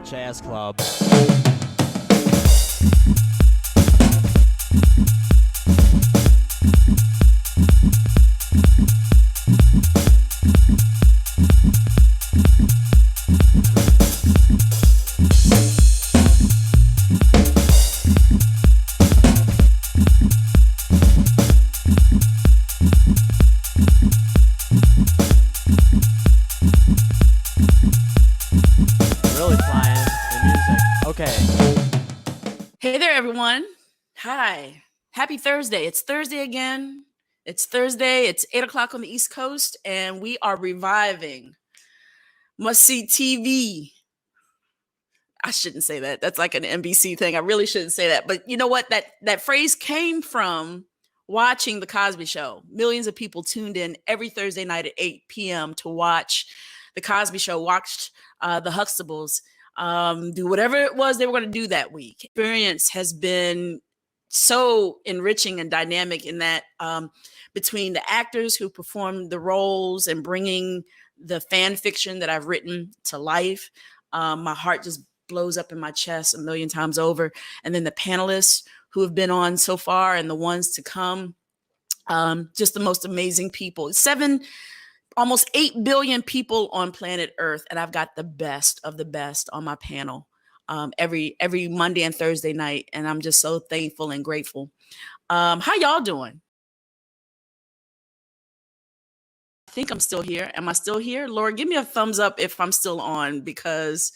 Jazz Club. Hey there, everyone. Hi. Happy Thursday. It's Thursday again. It's Thursday. It's 8 o'clock on the East Coast, and we are reviving must-see TV. I shouldn't say that. That's like an NBC thing. I really shouldn't say that. But you know what? That phrase came from watching The Cosby Show. Millions of people tuned in every Thursday night at 8 p.m. to watch The Cosby Show, watched the Huxtables, do whatever it was they were going to do that week. Experience has been so enriching and dynamic in that between the actors who performed the roles and bringing the fan fiction that I've written to life, my heart just blows up in my chest a million times over. And then the panelists who have been on so far and the ones to come, just the most amazing people. Almost 8 billion people on planet Earth, and I've got the best of the best on my panel every Monday and Thursday night, and I'm just so thankful and grateful. How y'all doing? I think I'm still here. Am I still here? Lord, give me a thumbs up if I'm still on, because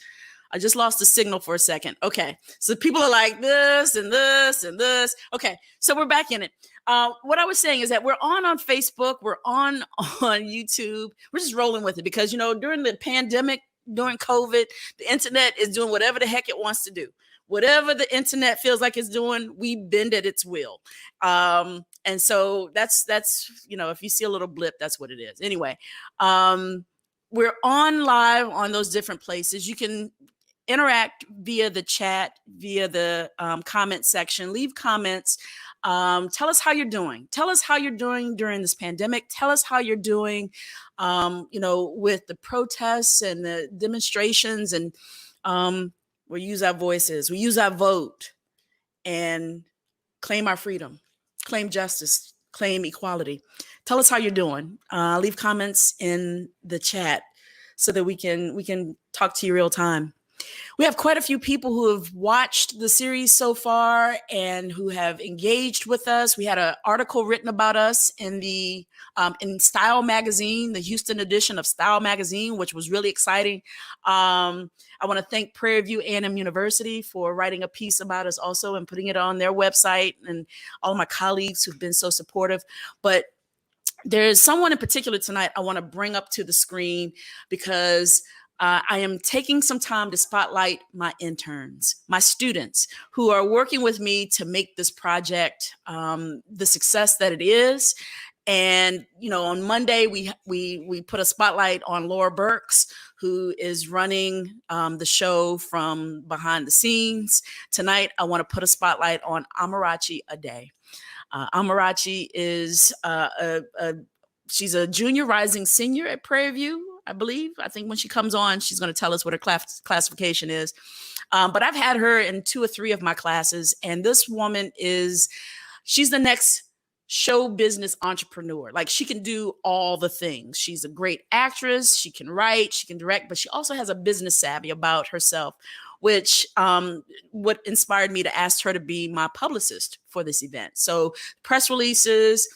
I just lost the signal for a second. Okay, so people are like this and this and this. Okay, so we're back in it. What I was saying is that we're on Facebook, we're on YouTube. We're just rolling with it because, you know, during the pandemic, during COVID, the internet is doing whatever the heck it wants to do. Whatever the internet feels like it's doing, we bend at its will. And so that's, you know, if you see a little blip, that's what it is. Anyway, we're on live on those different places. You can interact via the chat, via the comment section, leave comments. Tell us how you're doing. Tell us how you're doing during this pandemic. Tell us how you're doing, you know, with the protests and the demonstrations. And we use our voices, we use our vote, and claim our freedom, claim justice, claim equality. Tell us how you're doing. Leave comments in the chat so that we can talk to you real time. We have quite a few people who have watched the series so far and who have engaged with us. We had an article written about us in the in Style Magazine, the Houston edition of Style Magazine, which was really exciting. I want to thank Prairie View A&M University for writing a piece about us also and putting it on their website, and all of my colleagues who've been so supportive. But there's someone in particular tonight I want to bring up to the screen because I am taking some time to spotlight my interns, my students who are working with me to make this project the success that it is. And, you know, on Monday, we put a spotlight on Laura Burks, who is running the show from behind the scenes. Tonight, I want to put a spotlight on Amarachi Ede. Amarachi is she's a junior rising senior at Prairie View, I believe. I think when she comes on, she's going to tell us what her classification is. But I've had her in 2 or 3 of my classes. And this woman she's the next show business entrepreneur. Like, she can do all the things. She's a great actress. She can write, she can direct, but she also has a business savvy about herself, which what inspired me to ask her to be my publicist for this event. So press releases,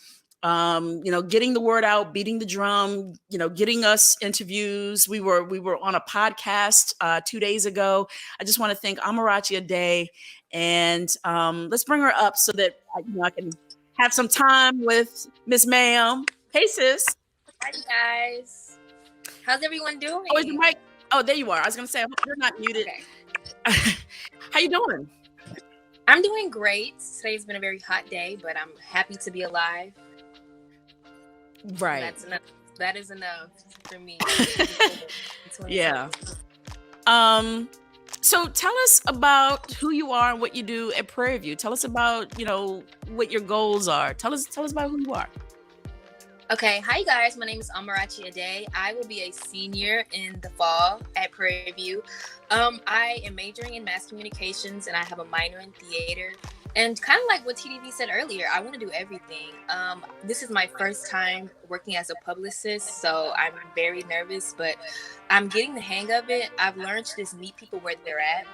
you know, getting the word out, beating the drum, you know, getting us interviews. We were on a podcast 2 days ago. I just want to thank Amarachi Ede, and let's bring her up so that I can have some time with Miss Ma'am. Hey, sis. Hi, guys. How's everyone doing? Oh, is the mic? Oh, there you are. I was going to say, I hope you're not muted. Okay. How you doing? I'm doing great. Today's been a very hot day, but I'm happy to be alive. Right. That's enough. That is enough for me. Yeah. So tell us about who you are and what you do at Prairie View. Tell us about, you know, what your goals are. Tell us about who you are. Okay, hi guys. My name is Amarachi Ede. I will be a senior in the fall at Prairie View. I am majoring in mass communications and I have a minor in theater. And kind of like what TDV said earlier, I want to do everything. This is my first time working as a publicist, so I'm very nervous, but I'm getting the hang of it. I've learned to just meet people where they're at.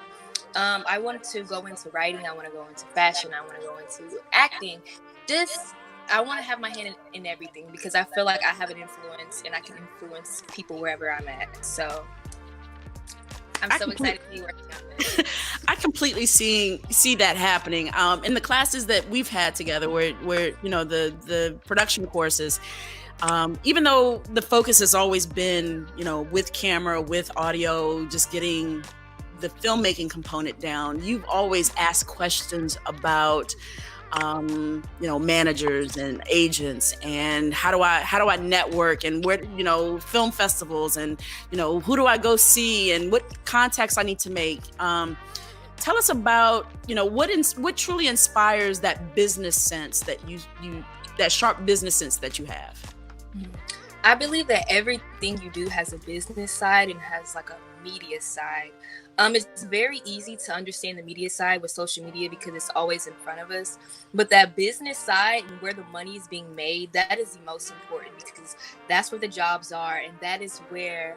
I want to go into writing. I want to go into fashion. I want to go into acting. I want to have my hand in everything because I feel like I have an influence and I can influence people wherever I'm at. So I'm so excited to be working on this. I completely see that happening. In the classes that we've had together, where the production courses, even though the focus has always been with camera, with audio, just getting the filmmaking component down, you've always asked questions about managers and agents and how do I network and where film festivals and who do I go see and what contacts I need to make. Tell us about what truly inspires that business sense that you that sharp business sense that you have. I believe that everything you do has a business side and has like a media side. It's very easy to understand the media side with social media because it's always in front of us. But that business side and where the money is being made, that is the most important because that's where the jobs are and that's where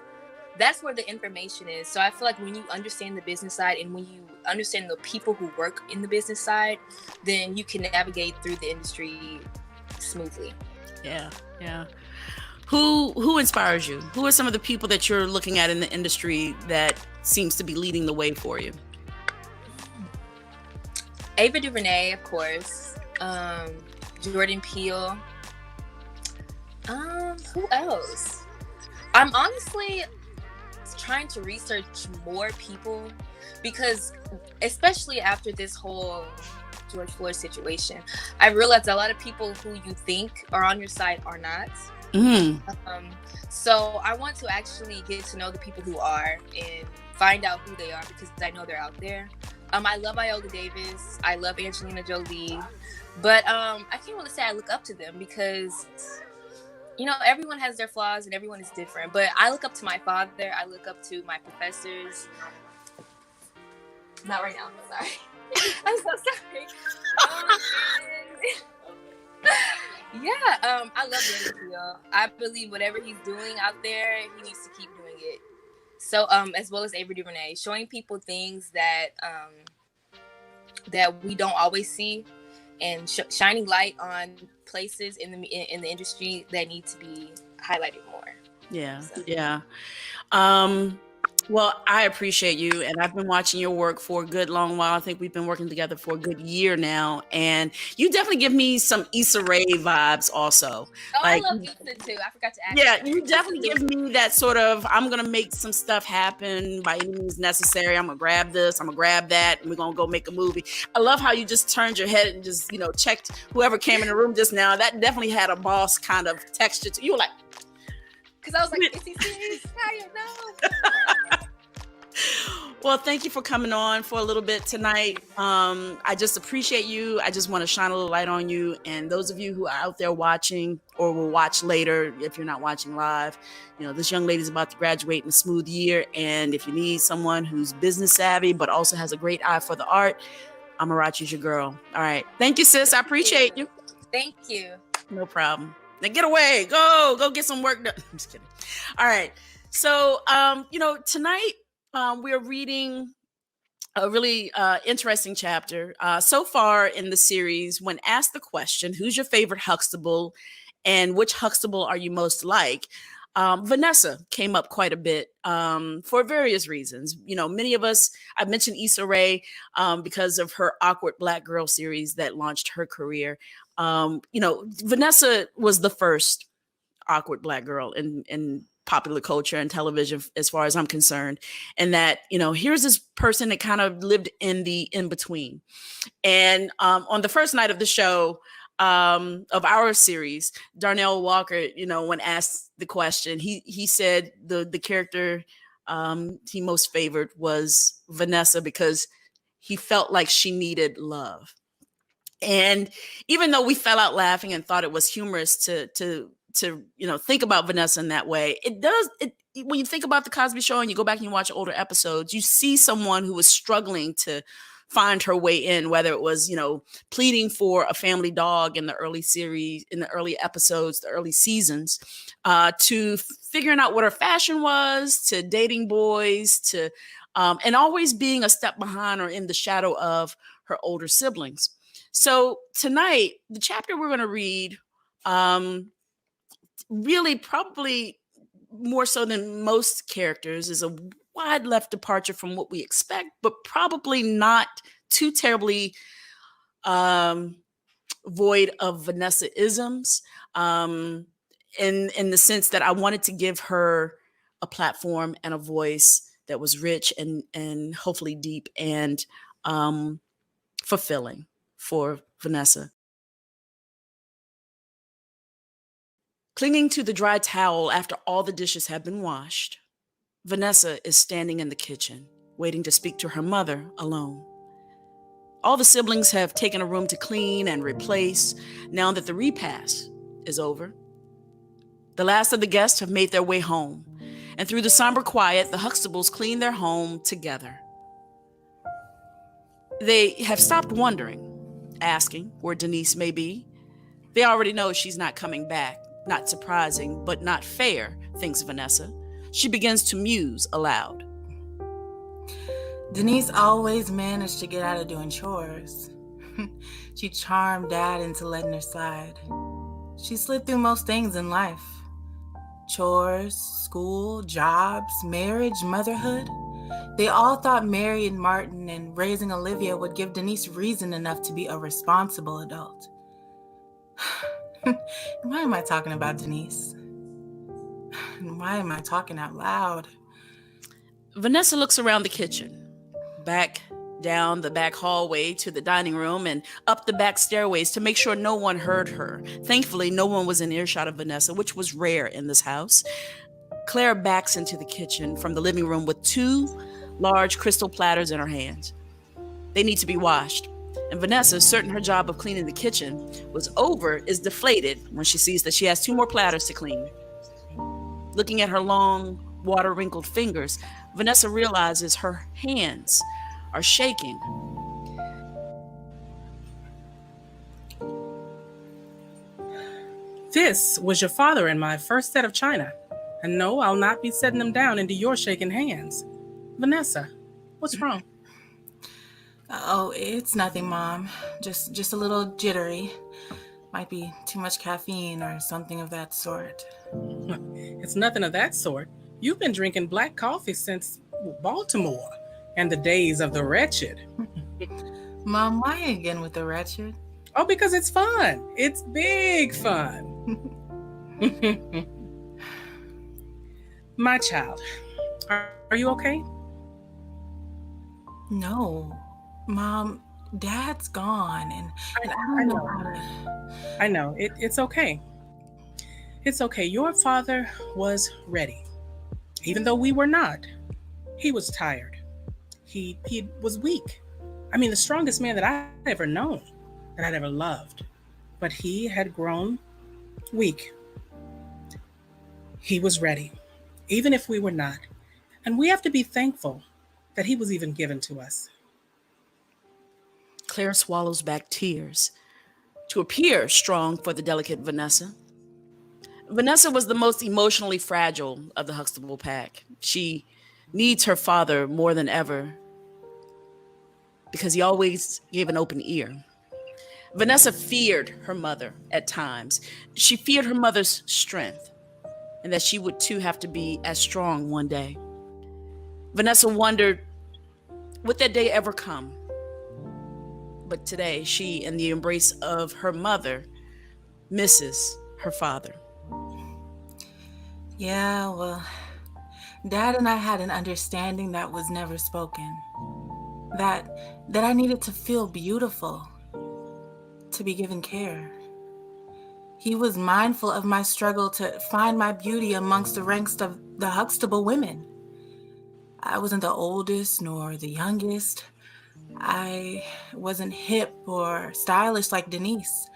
the information is. So I feel like when you understand the business side and when you understand the people who work in the business side, then you can navigate through the industry smoothly. Yeah. Who inspires you? Who are some of the people that you're looking at in the industry that seems to be leading the way for you? Ava DuVernay, of course. Jordan Peele. Who else? I'm honestly trying to research more people because, especially after this whole George Floyd situation, I realized a lot of people who you think are on your side are not. So I want to actually get to know the people who are and find out who they are because I know they're out there. I love Viola Davis. I love Angelina Jolie. But I can't really say I look up to them because, everyone has their flaws and everyone is different. But I look up to my father. I look up to my professors. Not right now. I'm sorry. I'm so sorry. I love Jordan Peele. I believe whatever he's doing out there, he needs to keep doing it. So, as well as Ava DuVernay, showing people things that we don't always see, and shining light on places in the industry that need to be highlighted more. Yeah. Well, I appreciate you, and I've been watching your work for a good long while. I think we've been working together for a good year now, and you definitely give me some Issa Rae vibes also. I love Issa too. I forgot to ask. Yeah, you definitely give me that sort of, I'm going to make some stuff happen by any means necessary. I'm going to grab this, I'm going to grab that, and we're going to go make a movie. I love how you just turned your head and just, checked whoever came in the room just now. That definitely had a boss kind of texture to you. Were like, because I was like, is he serious? How you know? Well, thank you for coming on for a little bit tonight. I just appreciate you. I just want to shine a little light on you. And those of you who are out there watching or will watch later, if you're not watching live, this young lady is about to graduate in a smooth year. And if you need someone who's business savvy, but also has a great eye for the art, Amarachi's your girl. All right. Thank you, sis. I appreciate you. Thank you. No problem. Now get away. Go get some work done. I'm just kidding. All right. So, tonight, we're reading a really interesting chapter. So far in the series, when asked the question, who's your favorite Huxtable and which Huxtable are you most like? Vanessa came up quite a bit for various reasons. Many of us, I mentioned Issa Rae because of her Awkward Black Girl series that launched her career. Vanessa was the first awkward Black girl in popular culture and television, as far as I'm concerned. And that, here's this person that kind of lived in the in-between. And on the first night of the show, of our series, Darnell Walker, when asked the question, he said the character he most favored was Vanessa because he felt like she needed love. And even though we fell out laughing and thought it was humorous to think about Vanessa in that way. It does. When you think about the Cosby Show and you go back and you watch older episodes, you see someone who was struggling to find her way in, whether it was, pleading for a family dog in the early series, in the early episodes, the early seasons, to figuring out what her fashion was, to dating boys, to and always being a step behind or in the shadow of her older siblings. So tonight, the chapter we're going to read, really probably more so than most characters, is a wide left departure from what we expect, but probably not too terribly void of Vanessa-isms, in the sense that I wanted to give her a platform and a voice that was rich and hopefully deep and fulfilling for Vanessa. Clinging to the dry towel after all the dishes have been washed, Vanessa is standing in the kitchen, waiting to speak to her mother alone. All the siblings have taken a room to clean and replace now that the repast is over. The last of the guests have made their way home, and through the somber quiet, the Huxtables clean their home together. They have stopped wondering, asking where Denise may be. They already know she's not coming back. Not surprising, but not fair, thinks Vanessa. She begins to muse aloud. Denise always managed to get out of doing chores. She charmed Dad into letting her slide. She slid through most things in life. Chores, school, jobs, marriage, motherhood. They all thought marrying Martin and raising Olivia would give Denise reason enough to be a responsible adult. Why am I talking about Denise? Why am I talking out loud? Vanessa looks around the kitchen, back down the back hallway to the dining room and up the back stairways to make sure no one heard her. Thankfully, no one was in earshot of Vanessa, which was rare in this house. Clair backs into the kitchen from the living room with 2 large crystal platters in her hands. They need to be washed. And Vanessa, certain her job of cleaning the kitchen was over, is deflated when she sees that she has 2 more platters to clean. Looking at her long, water-wrinkled fingers, Vanessa realizes her hands are shaking. This was your father and my first set of china. And no, I'll not be setting them down into your shaking hands. Vanessa, what's wrong? Oh, it's nothing, Mom. Just a little jittery. Might be too much caffeine or something of that sort. It's nothing of that sort. You've been drinking black coffee since Baltimore and the days of the wretched. Mom, why again with the wretched? Oh, because it's fun. It's big fun. My child, are you okay? No. Mom, Dad's gone, and I don't know how to... I know. It's okay. It's okay. Your father was ready. Even though we were not. He was tired. He was weak. I mean, the strongest man that I'd ever known, that I'd ever loved. But he had grown weak. He was ready, even if we were not. And we have to be thankful that he was even given to us. Clair swallows back tears to appear strong for the delicate Vanessa. Vanessa was the most emotionally fragile of the Huxtable pack. She needs her father more than ever because he always gave an open ear. Vanessa feared her mother at times. She feared her mother's strength and that she would too have to be as strong one day. Vanessa wondered, would that day ever come? But today, she, in the embrace of her mother, misses her father. Yeah, well, Dad and I had an understanding that was never spoken. That I needed to feel beautiful, to be given care. He was mindful of my struggle to find my beauty amongst the ranks of the Huxtable women. I wasn't the oldest nor the youngest. I wasn't hip or stylish like Denise.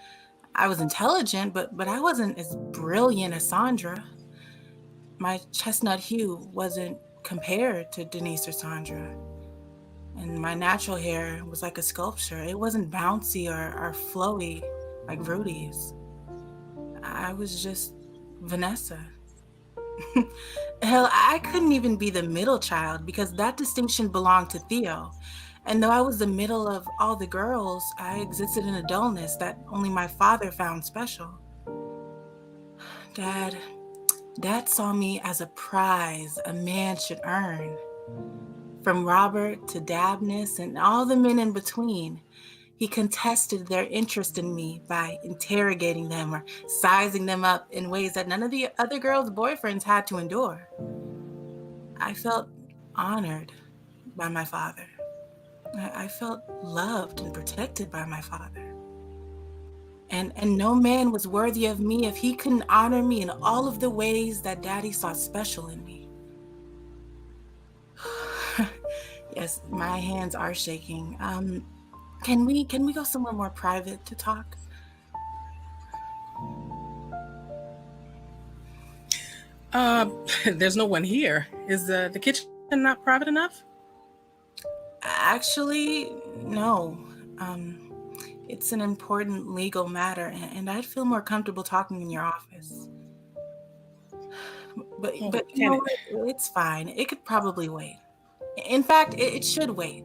I was intelligent, but I wasn't as brilliant as Sandra. My chestnut hue wasn't compared to Denise or Sandra. And my natural hair was like a sculpture. It wasn't bouncy or flowy like Rudy's. I was just Vanessa. Hell, I couldn't even be the middle child because that distinction belonged to Theo. And though I was the middle of all the girls, I existed in a dullness that only my father found special. Dad saw me as a prize a man should earn. From Robert to Dabness and all the men in between, he contested their interest in me by interrogating them or sizing them up in ways that none of the other girls' boyfriends had to endure. I felt honored by my father. I felt loved and protected by my father. And no man was worthy of me if he couldn't honor me in all of the ways that Daddy saw special in me. Yes, my hands are shaking. Can we go somewhere more private to talk? There's no one here. Is the kitchen not private enough? Actually, no. It's an important legal matter, and I'd feel more comfortable talking in your office. But you know what? It's fine. It could probably wait. In fact, it should wait.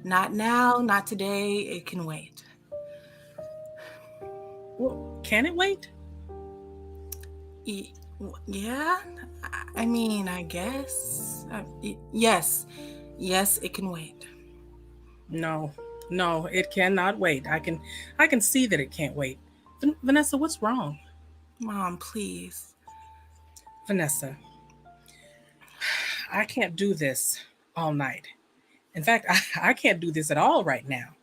Not now, not today. It can wait. Well, can it wait? Yeah. I mean, I guess. Yes, it can wait. No, it cannot wait. I can see that it can't wait. Vanessa, what's wrong? Mom, please. Vanessa, I can't do this all night. In fact, I can't do this at all right now.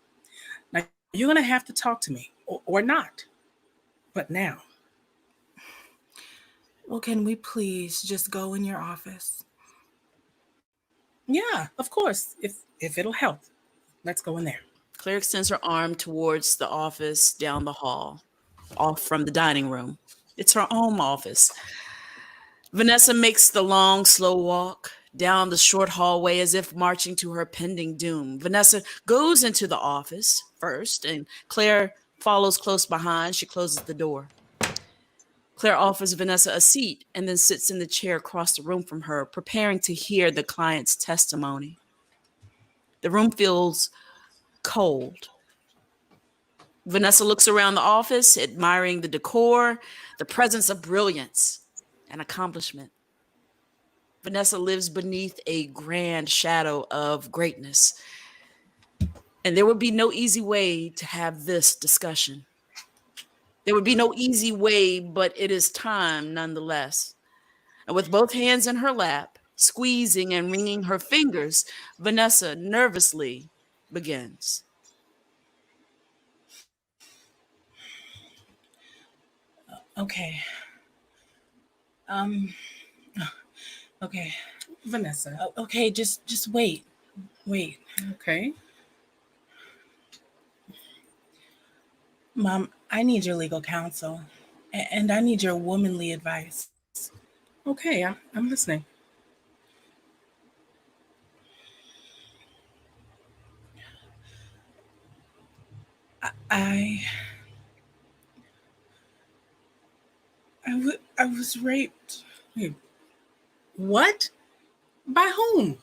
Now, you're going to have to talk to me, or not. But now. Well, can we please just go in your office? Yeah, of course, if it'll help. Let's go in there. Claire extends her arm towards the office down the hall, off from the dining room. It's her own office. Vanessa makes the long, slow walk down the short hallway as if marching to her pending doom. Vanessa goes into the office first, and Claire follows close behind. She closes the door. Claire offers Vanessa a seat and then sits in the chair across the room from her, preparing to hear the client's testimony. The room feels cold. Vanessa looks around the office, admiring the decor, the presence of brilliance and accomplishment. Vanessa lives beneath a grand shadow of greatness. And there would be no easy way to have this discussion. There would be no easy way, but it is time nonetheless. And with both hands in her lap, squeezing and wringing her fingers, Vanessa nervously begins. Okay. Okay. Vanessa. Okay, just wait. Wait. Okay. Mom, I need your legal counsel, and I need your womanly advice. Okay, I'm listening. I was raped. Wait, what? By whom?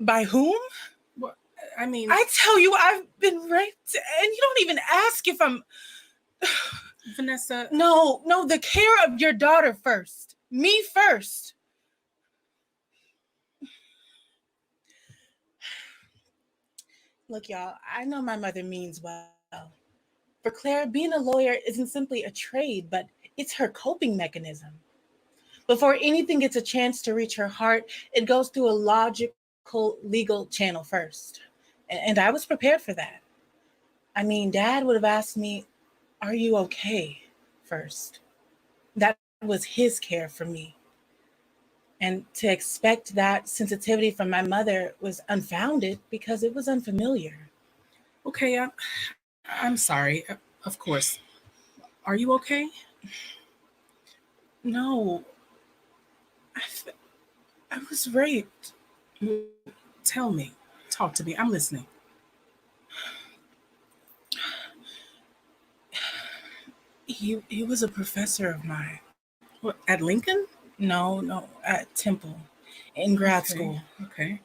By whom? What? I mean, I tell you, I've been raped, and you don't even ask if I'm... Vanessa. No, the care of your daughter first. Me first. Look, y'all, I know my mother means well. For Claire, being a lawyer isn't simply a trade, but it's her coping mechanism. Before anything gets a chance to reach her heart, it goes through a logical, legal channel first. And I was prepared for that. I mean, Dad would have asked me, "Are you okay?" first. That was his care for me. And to expect that sensitivity from my mother was unfounded because it was unfamiliar. Okay, I'm sorry. Of course. Are you okay? No, I was raped. Tell me. Talk to me. I'm listening. He was a professor of mine. What, at Lincoln? No, at Temple, in grad Okay, school. Okay.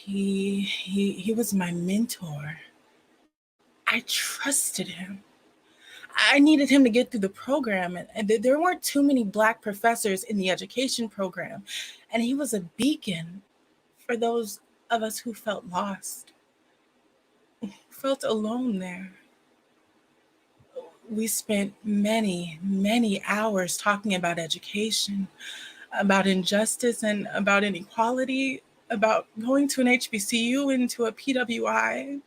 He was my mentor. I trusted him. I needed him to get through the program, and there weren't too many Black professors in the education program, and he was a beacon for those of us who felt lost, who felt alone there. We spent many, many hours talking about education, about injustice and about inequality, about going to an HBCU and to a PWI,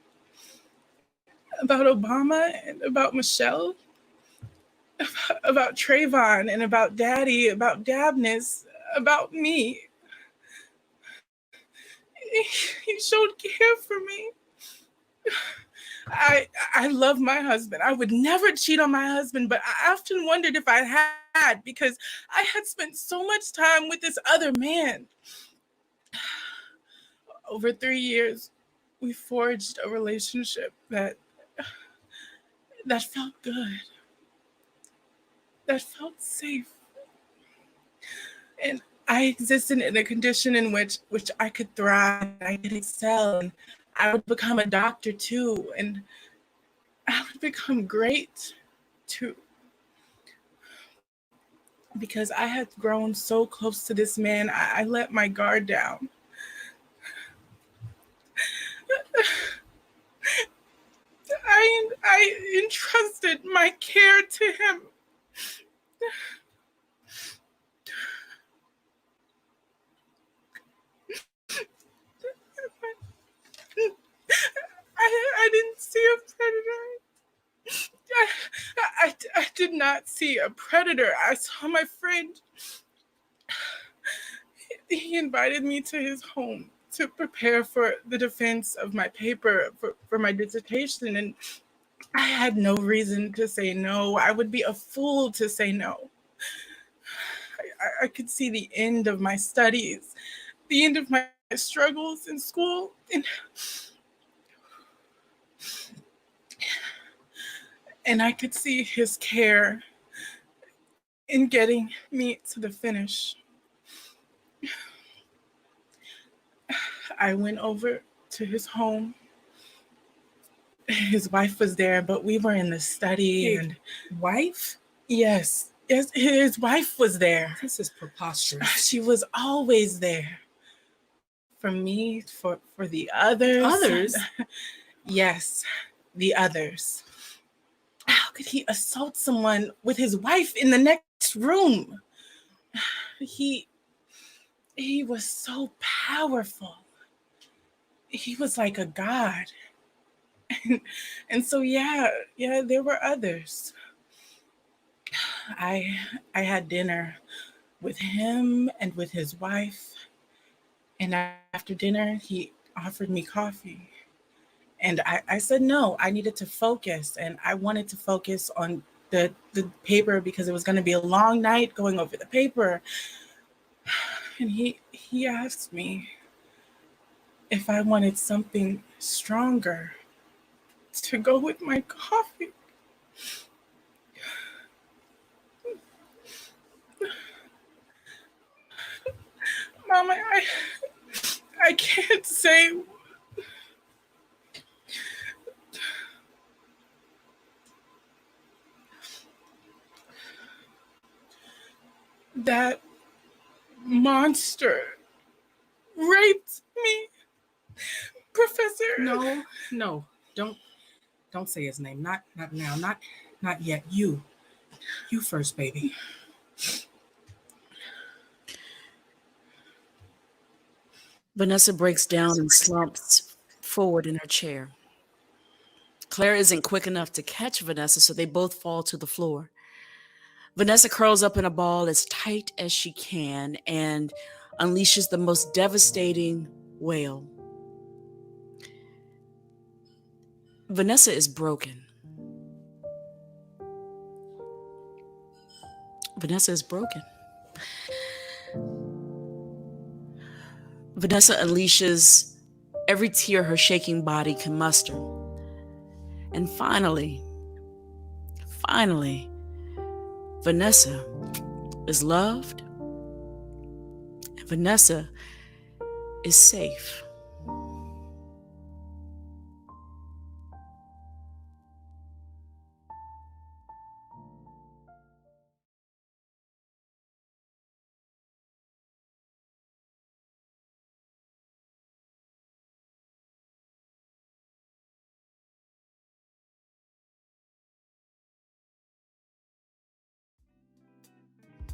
about Obama and about Michelle, about Trayvon and about Daddy, about Dabness, about me. He showed care for me. I love my husband. I would never cheat on my husband, but I often wondered if I had, because I had spent so much time with this other man. Over 3 years, we forged a relationship that felt good, that felt safe. And I existed in a condition in which I could thrive, I could excel, and I would become a doctor too, and I would become great too. Because I had grown so close to this man, I let my guard down. I entrusted my care to him. I didn't see a predator. I did not see a predator. I saw my friend. He invited me to his home to prepare for the defense of my paper for my dissertation, and I had no reason to say no. I would be a fool to say no. I could see the end of my studies, the end of my struggles in school, and I could see his care in getting me to the finish. I went over to his home. His wife was there, but we were in the study. And wife? Yes, his wife was there. This is preposterous. She was always there. For me, for the others. Others? Yes, the others. How could he assault someone with his wife in the next room? He was so powerful. He was like a god. And so, yeah, there were others. I had dinner with him and with his wife. And after dinner, he offered me coffee. And I said no. I needed to focus. And I wanted to focus on the paper because it was going to be a long night going over the paper. And he asked me if I wanted something stronger to go with my coffee. Mama, I can't say that monster raped me, Professor. No, don't say his name. Not now. Not yet. You first, baby. Vanessa breaks down and slumps forward in her chair. Claire isn't quick enough to catch Vanessa, so they both fall to the floor. Vanessa curls up in a ball as tight as she can and unleashes the most devastating wail. Vanessa is broken. Vanessa is broken. Vanessa unleashes every tear her shaking body can muster. And finally, Vanessa is loved, and Vanessa is safe.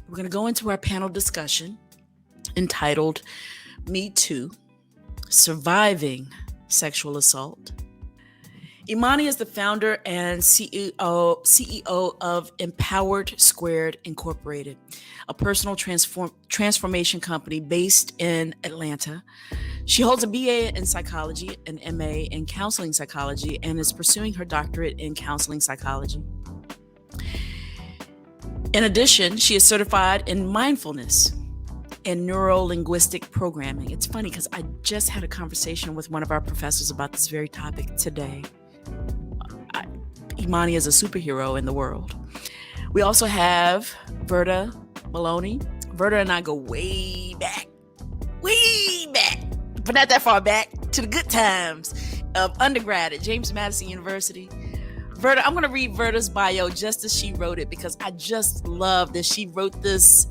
We're going to go into our panel discussion entitled Me Too, Surviving Sexual Assault. Imani is the founder and CEO of Empowered Squared Incorporated, a personal transformation company based in Atlanta. She holds a BA in psychology, an MA in counseling psychology, and is pursuing her doctorate in counseling psychology. In addition, she is certified in mindfulness and neuro-linguistic programming. It's funny because I just had a conversation with one of our professors about this very topic today. Imani is a superhero in the world. We also have Verta Maloney. Verta and I go way back, but not that far back, to the good times of undergrad at James Madison University. Verta, I'm going to read Verta's bio just as she wrote it, because I just love that she wrote this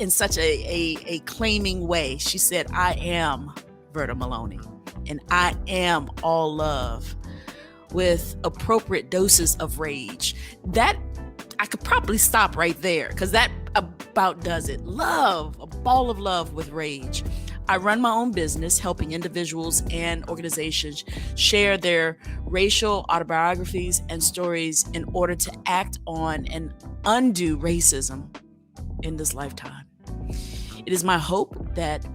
in such a claiming way. She said, I am Verta Maloney, and I am all love with appropriate doses of rage. That, I could probably stop right there, because that about does it. Love, a ball of love with rage. I run my own business helping individuals and organizations share their racial autobiographies and stories in order to act on and undo racism in this lifetime. It is my hope that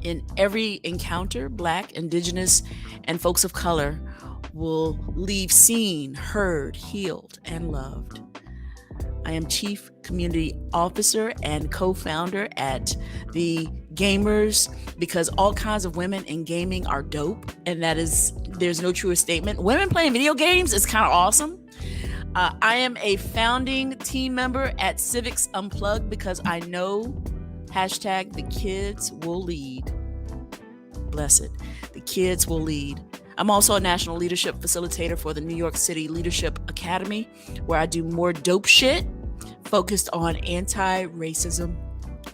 in every encounter, Black, Indigenous, and folks of color will leave seen, heard, healed, and loved. I am Chief Community Officer and co-founder at the Gamers, because all kinds of women in gaming are dope, and there's no truer statement. Women playing video games is kind of awesome. I am a founding team member at Civics Unplugged, because I know #the kids will lead. Bless it. The kids will lead. I'm also a national leadership facilitator for the New York City Leadership Academy, where I do more dope shit focused on anti-racism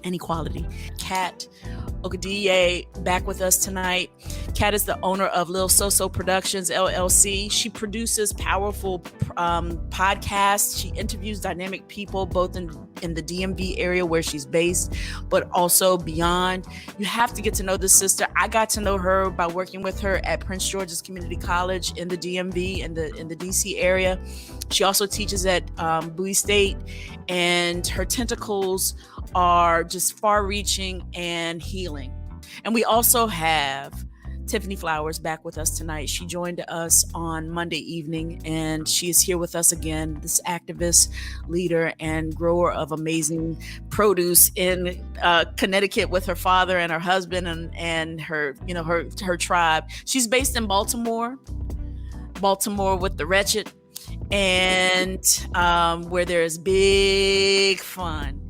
and equality. Kat Okedeyi back with us tonight. Kat is the owner of Lil So-So Productions, LLC. She produces powerful podcasts. She interviews dynamic people, both in the DMV area where she's based, but also beyond. You have to get to know this sister. I got to know her by working with her at Prince George's Community College in the DMV, in the DC area. She also teaches at Bowie State, and her tentacles are just far-reaching and healing. And we also have Tiffany Flowers back with us tonight. She joined us on Monday evening, and she is here with us again, this activist, leader, and grower of amazing produce in Connecticut with her father and her husband and her tribe. She's based in Baltimore with the wretched, and where there's big fun.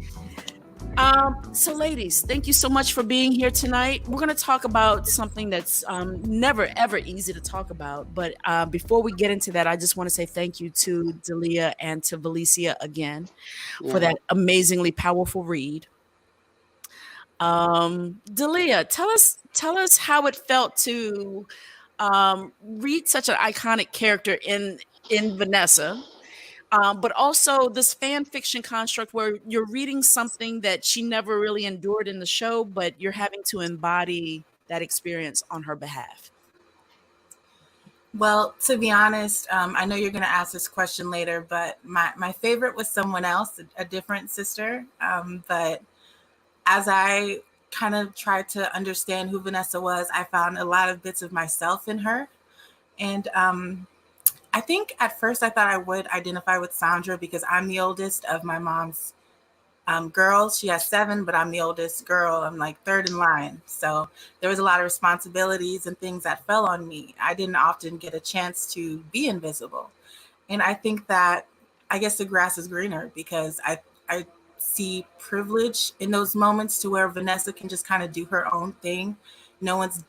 So ladies, thank you so much for being here tonight. We're going to talk about something that's never, ever easy to talk about. But before we get into that, I just want to say thank you to Dahleah and to Velicia again for that amazingly powerful read. Dahleah, tell us how it felt to read such an iconic character in Vanessa. But also this fan fiction construct where you're reading something that she never really endured in the show, but you're having to embody that experience on her behalf. Well, to be honest, I know you're going to ask this question later, but my favorite was someone else, a different sister. But as I kind of tried to understand who Vanessa was, I found a lot of bits of myself in her. And I think at first I thought I would identify with Sandra because I'm the oldest of my mom's girls. She has 7, but I'm the oldest girl. I'm like 3rd in line. So there was a lot of responsibilities and things that fell on me. I didn't often get a chance to be invisible. And I think that, I guess the grass is greener because I see privilege in those moments to where Vanessa can just kind of do her own thing. No one's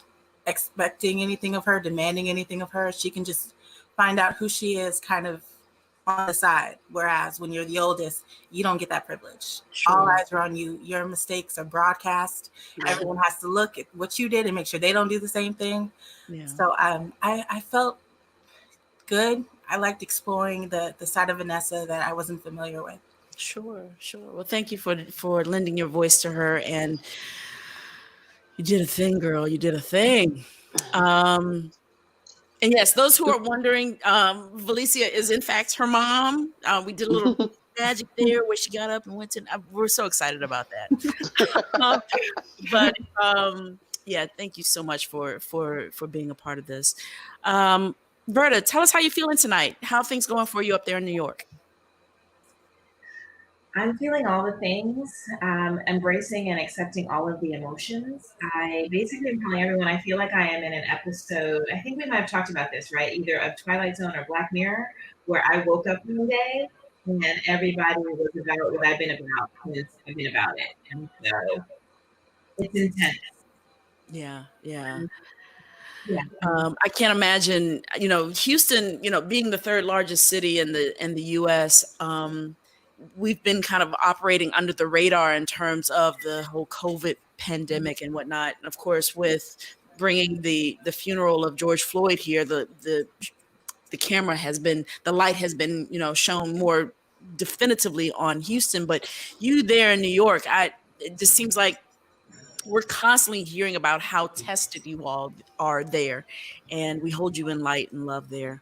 expecting anything of her, demanding anything of her. She can just find out who she is kind of on the side. Whereas when you're the oldest, you don't get that privilege. All Sure. eyes are on you. Your mistakes are broadcast. Yeah. Everyone has to look at what you did and make sure they don't do the same thing. Yeah. So I felt good. I liked exploring the side of Vanessa that I wasn't familiar with. Sure. Well, thank you for lending your voice to her, and you did a thing, girl. You did a thing. And yes, those who are wondering, Velicia is in fact her mom. We did a little magic there where she got up and went to. We're so excited about that. But yeah, thank you so much for being a part of this. Verta, tell us how you're feeling tonight. How are things going for you up there in New York? I'm feeling all the things, embracing and accepting all of the emotions. I basically am telling everyone I feel like I am in an episode, I think we might have talked about this, right? Either of Twilight Zone or Black Mirror, where I woke up one day and everybody was about what I've been about since I've been about it. And so it's intense. Yeah. Yeah. I can't imagine, Houston, being the 3rd largest city in the U.S. We've been kind of operating under the radar in terms of the whole COVID pandemic and whatnot. And of course, with bringing the funeral of George Floyd here, the camera has been, the light has been, shown more definitively on Houston. But you there in New York, it just seems like we're constantly hearing about how tested you all are there, and we hold you in light and love there.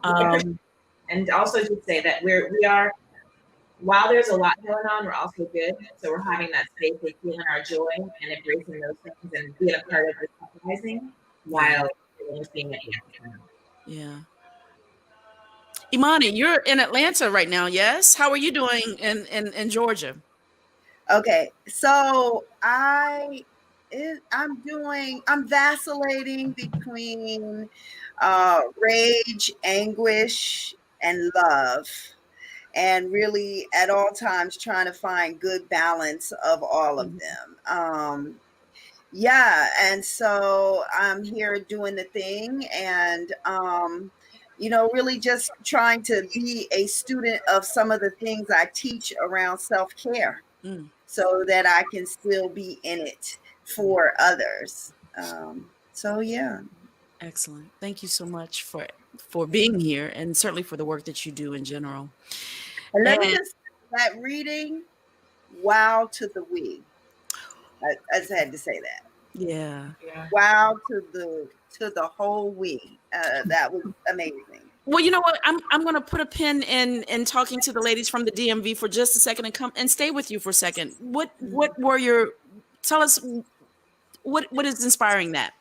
And also just say that we are, while there's a lot going on, we're also good. So we're having that space of feeling our joy and embracing those things and being a part of the surprising while being at the end. Yeah. Imani, you're in Atlanta right now, yes? How are you doing in Georgia? Okay, so I'm vacillating between rage, anguish, and love, and really at all times trying to find good balance of all of them. Yeah, and so I'm here doing the thing, and really just trying to be a student of some of the things I teach around self-care. So that I can still be in it for others. So yeah. Excellent. Thank you so much for being here, and certainly for the work that you do in general. And let me just that reading, wow to the we. I just had to say that. Yeah. Wow to the whole we. That was amazing. Well, you know what? I'm going to put a pin in talking to the ladies from the DMV for just a second and come and stay with you for a second. What were tell us what is inspiring that?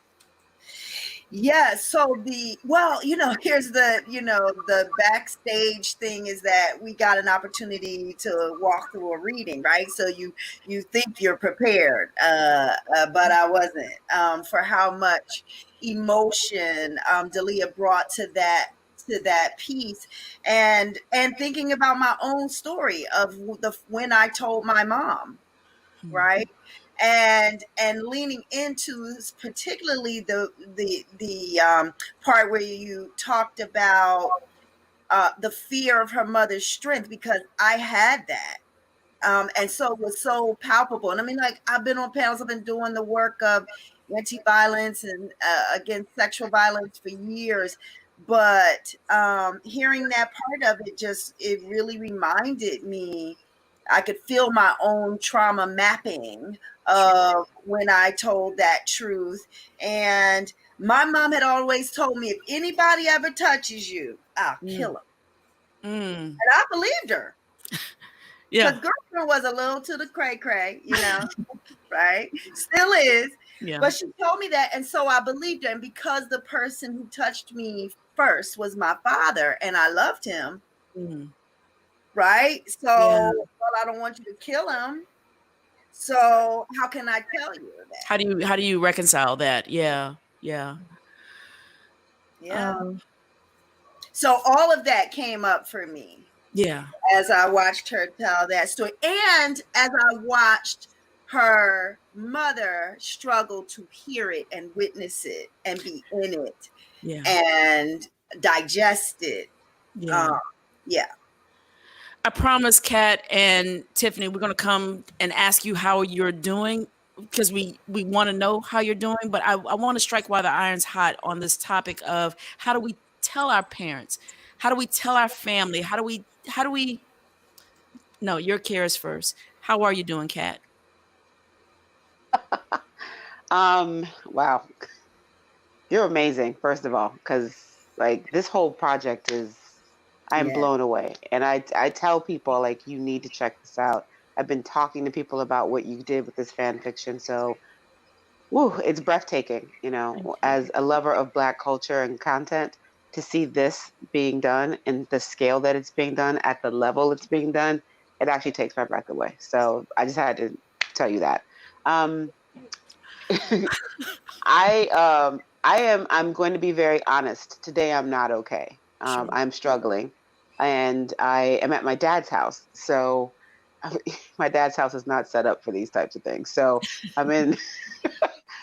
Yeah, so here's the backstage thing is that we got an opportunity to walk through a reading, right? So you think you're prepared, but I wasn't, for how much emotion Dahleah brought to that piece, and thinking about my own story of when I told my mom, right? And leaning into particularly the part where you talked about the fear of her mother's strength, because I had that. And so it was so palpable. And I mean, like, I've been on panels, I've been doing the work of anti-violence and against sexual violence for years. But hearing that part of it, it really reminded me, I could feel my own trauma mapping of when I told that truth. And my mom had always told me, if anybody ever touches you, I'll kill him. And I believed her. Yeah. Because girlfriend was a little to the cray-cray, right? Still is. Yeah. But she told me that. And so I believed her. And because the person who touched me first was my father and I loved him, right? So I don't want you to kill him. So how can I tell you that? How do you reconcile that? Yeah. Yeah. Um, So all of that came up for me. Yeah. As I watched her tell that story, and as I watched her mother struggle to hear it and witness it and be in it, and digest it. Yeah. I promise, Kat and Tiffany, we're going to come and ask you how you're doing, because we want to know how you're doing. But I want to strike while the iron's hot on this topic of how do we tell our parents? How do we tell our family? How do we? No, your care is first. How are you doing, Kat? Wow. You're amazing, first of all, because like this whole project is, I am blown away. And I tell people, like, you need to check this out. I've been talking to people about what you did with this fan fiction. So, it's breathtaking, as a lover of Black culture and content, to see this being done and the scale that it's being done at the level it's being done, it actually takes my breath away. So I just had to tell you that. I'm going to be very honest. Today, I'm not okay. I'm struggling, and I am at my dad's house. So my dad's house is not set up for these types of things. So I'm in,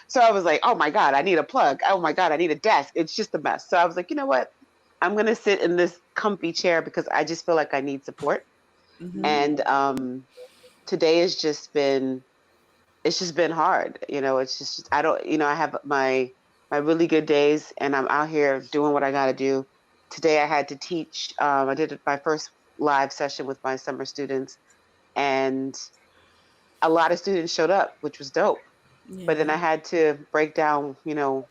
so I was like, oh my God, I need a plug. Oh my God, I need a desk. It's just a mess. So I was like, you know what? I'm going to sit in this comfy chair because I just feel like I need support. Mm-hmm. And today has just been, it's just been hard. It's just, I don't, I have my really good days and I'm out here doing what I got to do. Today I had to teach. I did my first live session with my summer students, and a lot of students showed up, which was dope. Yeah. But then I had to break down,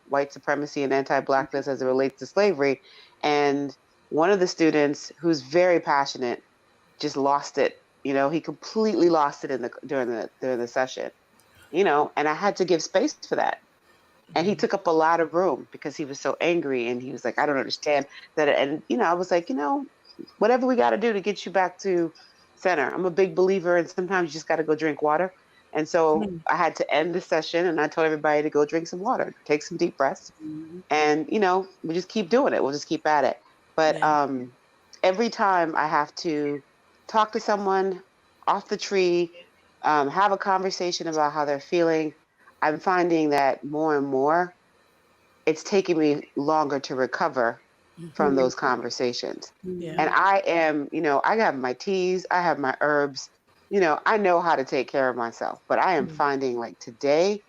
white supremacy and anti-Blackness as it relates to slavery. And one of the students, who's very passionate, just lost it. He completely lost it during the session. And I had to give space for that. And he took up a lot of room because he was so angry, and he was like, I don't understand that. And, I was like, whatever we got to do to get you back to center. I'm a big believer, and sometimes you just got to go drink water. And so I had to end the session, and I told everybody to go drink some water, take some deep breaths. Mm-hmm. And, we just keep doing it. We'll just keep at it. But every time I have to talk to someone off the tree, have a conversation about how they're feeling, I'm finding that more and more it's taking me longer to recover from those conversations. Yeah. And I am, I have my teas, I have my herbs, I know how to take care of myself, but I am finding like today,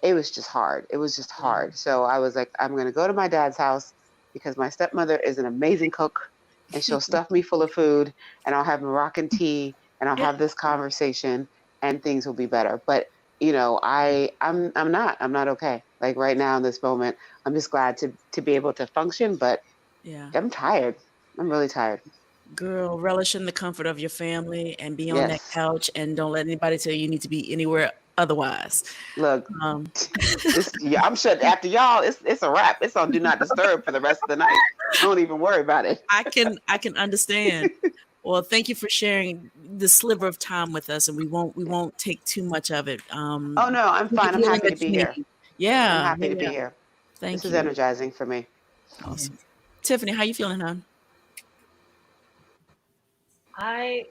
it was just hard. It was just hard. So I was like, I'm going to go to my dad's house because my stepmother is an amazing cook, and she'll stuff me full of food, and I'll have Moroccan tea, and I'll have this conversation, and things will be better. But I'm not okay. Like right now in this moment, I'm just glad to be able to function, but I'm tired. I'm really tired. Girl, relish in the comfort of your family and be on that couch, and don't let anybody tell you need to be anywhere otherwise. Look, I'm sure after y'all, it's a wrap. It's on Do Not Disturb for the rest of the night. Don't even worry about it. I can understand. Well, thank you for sharing the sliver of time with us, and we won't take too much of it. Oh no, I'm fine. I'm happy to be here. Yeah, I'm happy to be here. This is energizing for me. Awesome. Tiffany, how you feeling, hon? I'm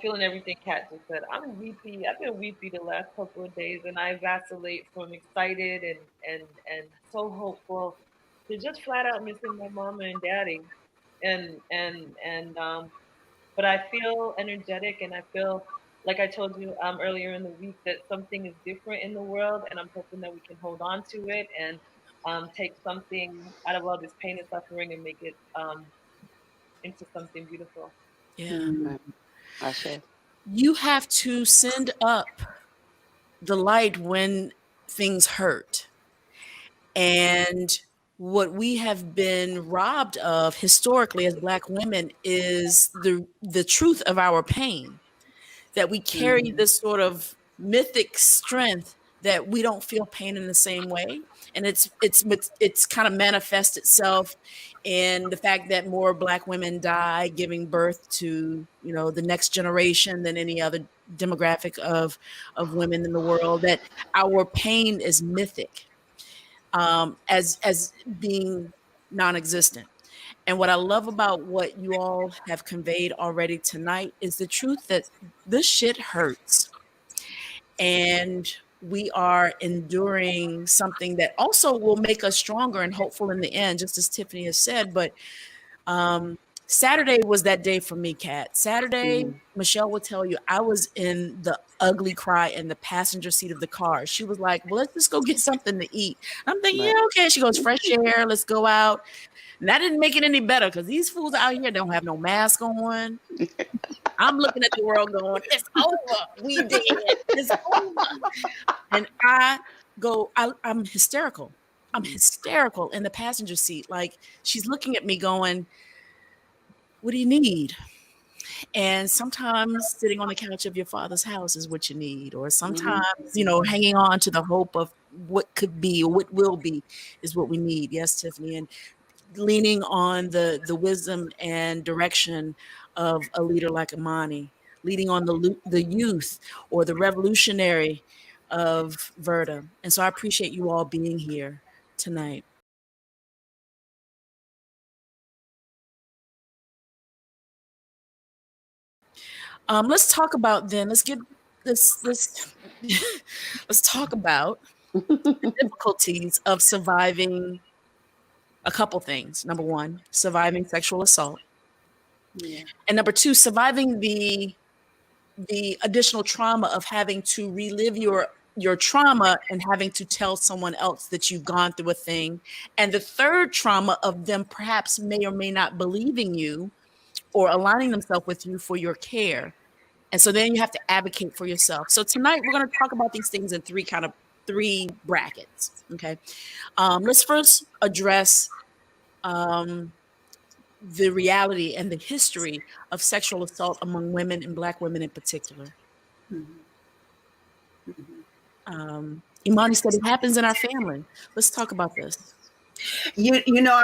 feeling everything Kat just said. I'm weepy. I've been weepy the last couple of days, and I vacillate from excited and so hopeful to just flat out missing my mama and daddy. But I feel energetic, and I feel like I told you earlier in the week that something is different in the world, and I'm hoping that we can hold on to it and take something out of all this pain and suffering and make it into something beautiful. Yeah. I said. You have to send up the light when things hurt. And what we have been robbed of historically as Black women is the truth of our pain, that we carry this sort of mythic strength that we don't feel pain in the same way. And it's kind of manifests itself in the fact that more Black women die giving birth to, you know, the next generation than any other demographic of women in the world, that our pain is mythic, as being non-existent. And what I love about what you all have conveyed already tonight is the truth that this shit hurts. And we are enduring something that also will make us stronger and hopeful in the end, just as Tiffany has said. But Saturday was that day for me, Kat. Saturday, Michelle will tell you, I was in the ugly cry in the passenger seat of the car. She was like, well, let's just go get something to eat. I'm thinking, yeah, okay. She goes, fresh air, let's go out. And that didn't make it any better because these fools out here don't have no mask on. I'm looking at the world going, it's over. We did it. It's over. And I'm hysterical. I'm hysterical in the passenger seat. Like, she's looking at me going, what do you need? And sometimes sitting on the couch of your father's house is what you need. Or sometimes, you know, hanging on to the hope of what could be or what will be is what we need. Yes, Tiffany. And leaning on the wisdom and direction of a leader like Imani, leading on the youth or the revolutionary of Verta. And so I appreciate you all being here tonight. Let's talk about then. Let's get this. Let's talk about the difficulties of surviving a couple things. Number one, surviving sexual assault. Yeah. And number two, surviving the additional trauma of having to relive your trauma and having to tell someone else that you've gone through a thing. And the third trauma of them perhaps may or may not believing you or aligning themselves with you for your care. And so then you have to advocate for yourself. So tonight we're going to talk about these things in three brackets. Okay. Let's first address the reality and the history of sexual assault among women and Black women in particular. Imani said it happens in our family. Let's talk about this. You know,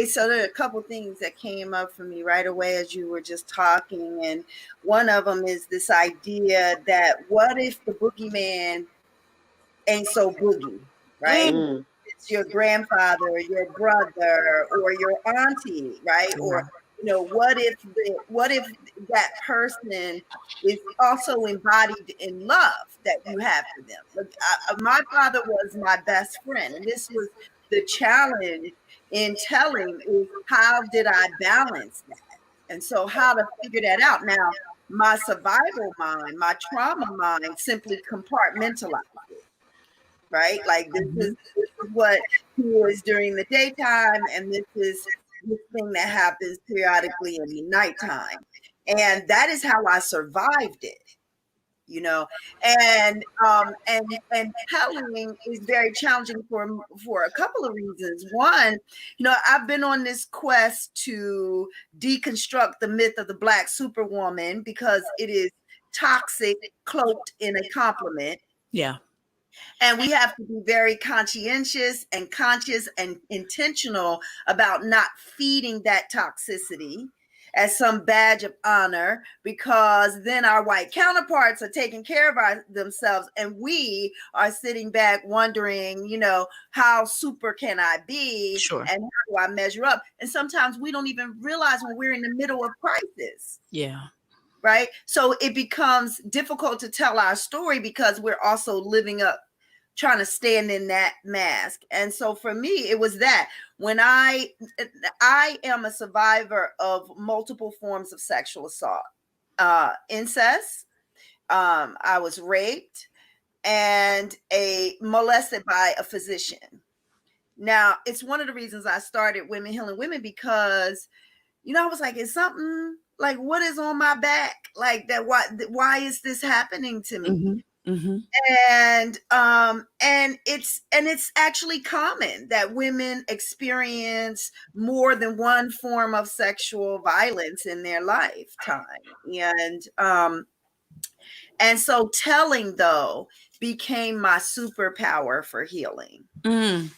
so there are a couple things that came up for me right away as you were just talking. And one of them is this idea that what if the boogeyman ain't so boogie, right? It's your grandfather, your brother, or your auntie, right? Or, you know, what if that person is also embodied in love that you have for them? Look, my father was my best friend, and this was the challenge in telling is how did I balance that? And so how to figure that out. Now, my survival mind, my trauma mind simply compartmentalized it, right? Like this is what he was during the daytime, and this is this thing that happens periodically in the nighttime. And that is how I survived it. You know, and telling is very challenging for a couple of reasons. One, you know, I've been on this quest to deconstruct the myth of the Black superwoman because it is toxic, cloaked in a compliment. Yeah. And we have to be very conscientious and conscious and intentional about not feeding that toxicity as some badge of honor, because then our white counterparts are taking care of themselves and we are sitting back wondering, you know, how super can I be? Sure. And how do I measure up? And sometimes we don't even realize when we're in the middle of crisis. Yeah. Right. So it becomes difficult to tell our story because we're also living up, trying to stand in that mask. And so for me, it was that when I am a survivor of multiple forms of sexual assault, incest, I was raped and molested by a physician. Now, it's one of the reasons I started Women Healing Women because, you know, I was like, is something like, what is on my back? Like that, why is this happening to me? Mm-hmm. Mm-hmm. And it's actually common that women experience more than one form of sexual violence in their lifetime. And so telling though became my superpower for healing. Mm.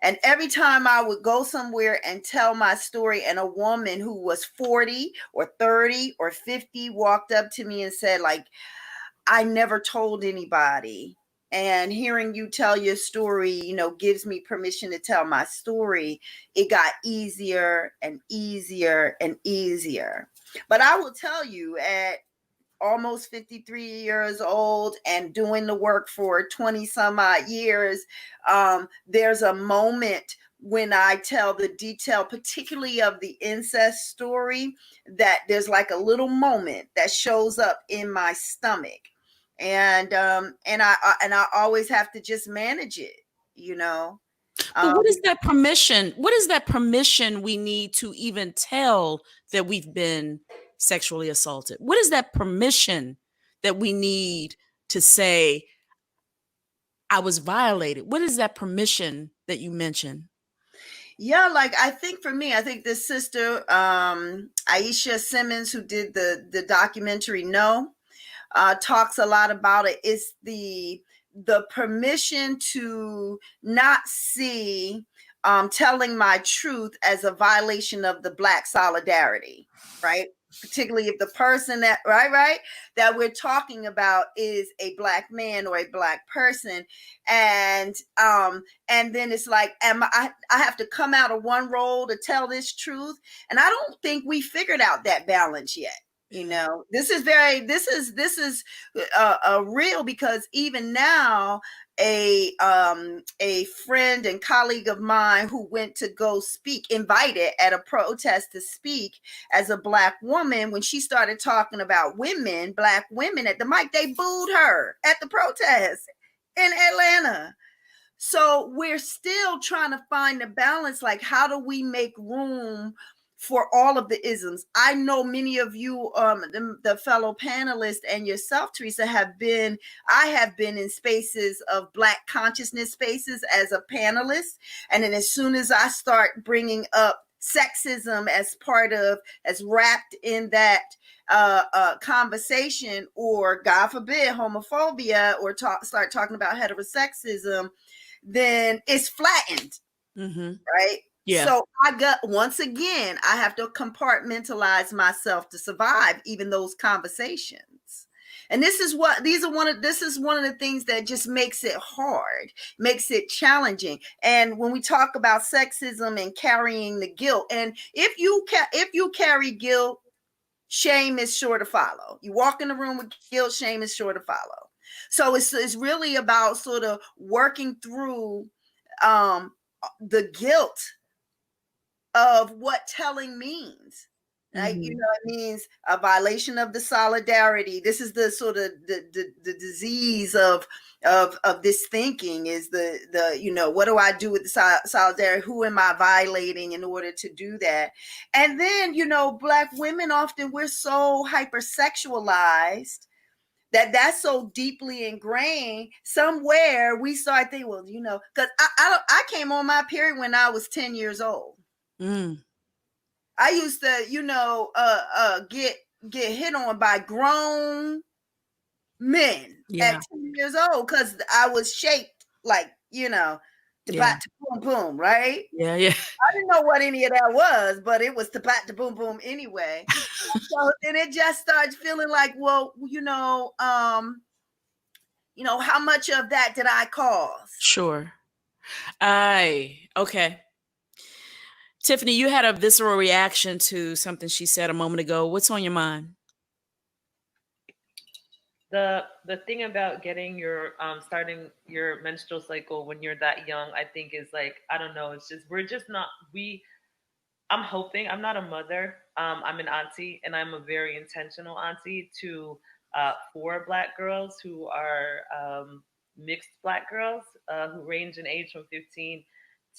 And every time I would go somewhere and tell my story, and a woman who was 40 or 30 or 50 walked up to me and said, like, I never told anybody. And hearing you tell your story, you know, gives me permission to tell my story. It got easier and easier and easier. But I will tell you, at almost 53 years old and doing the work for 20 some odd years, there's a moment when I tell the detail, particularly of the incest story, that there's like a little moment that shows up in my stomach. And I always have to just manage it, you know. But what is that permission? What is that permission we need to even tell that we've been sexually assaulted? What is that permission that we need to say, I was violated? What is that permission that you mentioned? Yeah, like I think for me, I think this sister, Aisha Simmons, who did the documentary No, talks a lot about it. It's the permission to not see telling my truth as a violation of the Black solidarity, right? Particularly if the person that that we're talking about is a Black man or a Black person, and then it's like, I have to come out of one role to tell this truth, and I don't think we figured out that balance yet. You know, this is real, because even now, a friend and colleague of mine who went to go speak, invited at a protest to speak as a Black woman, when she started talking about women, Black women at the mic, they booed her at the protest in Atlanta. So we're still trying to find a balance. Like, how do we make room for all of the isms? I know many of you, the fellow panelists and yourself, Terésa, I have been in spaces of Black consciousness spaces as a panelist. And then as soon as I start bringing up sexism as wrapped in that conversation, or God forbid, homophobia, or start talking about heterosexism, then it's flattened, right? Yeah. So once again, I have to compartmentalize myself to survive even those conversations. And this is one of the things that just makes it hard, makes it challenging. And when we talk about sexism and carrying the guilt, and if you carry guilt, shame is sure to follow. You walk in the room with guilt, shame is sure to follow. So it's really about sort of working through the guilt of what telling means. Right? You know, it means a violation of the solidarity. This is the sort of the disease of this thinking, is the you know, what do I do with the solidarity? Who am I violating in order to do that? And then, you know, Black women, often we're so hypersexualized that's so deeply ingrained. Somewhere we start thinking, well, you know, because I came on my period when I was 10 years old. I used to, you know, get hit on by grown men at 10 years old, because I was shaped like, you know, to boom boom, right? Yeah. I didn't know what any of that was, but it was to boom boom anyway. So then it just starts feeling like, well, you know, how much of that did I cause? Sure. Okay. Tiffany, you had a visceral reaction to something she said a moment ago. What's on your mind? The thing about getting your starting your menstrual cycle when you're that young, I think, is like, I don't know, it's just, I'm hoping, I'm not a mother, I'm an auntie, and I'm a very intentional auntie to 4 Black girls who are mixed Black girls who range in age from 15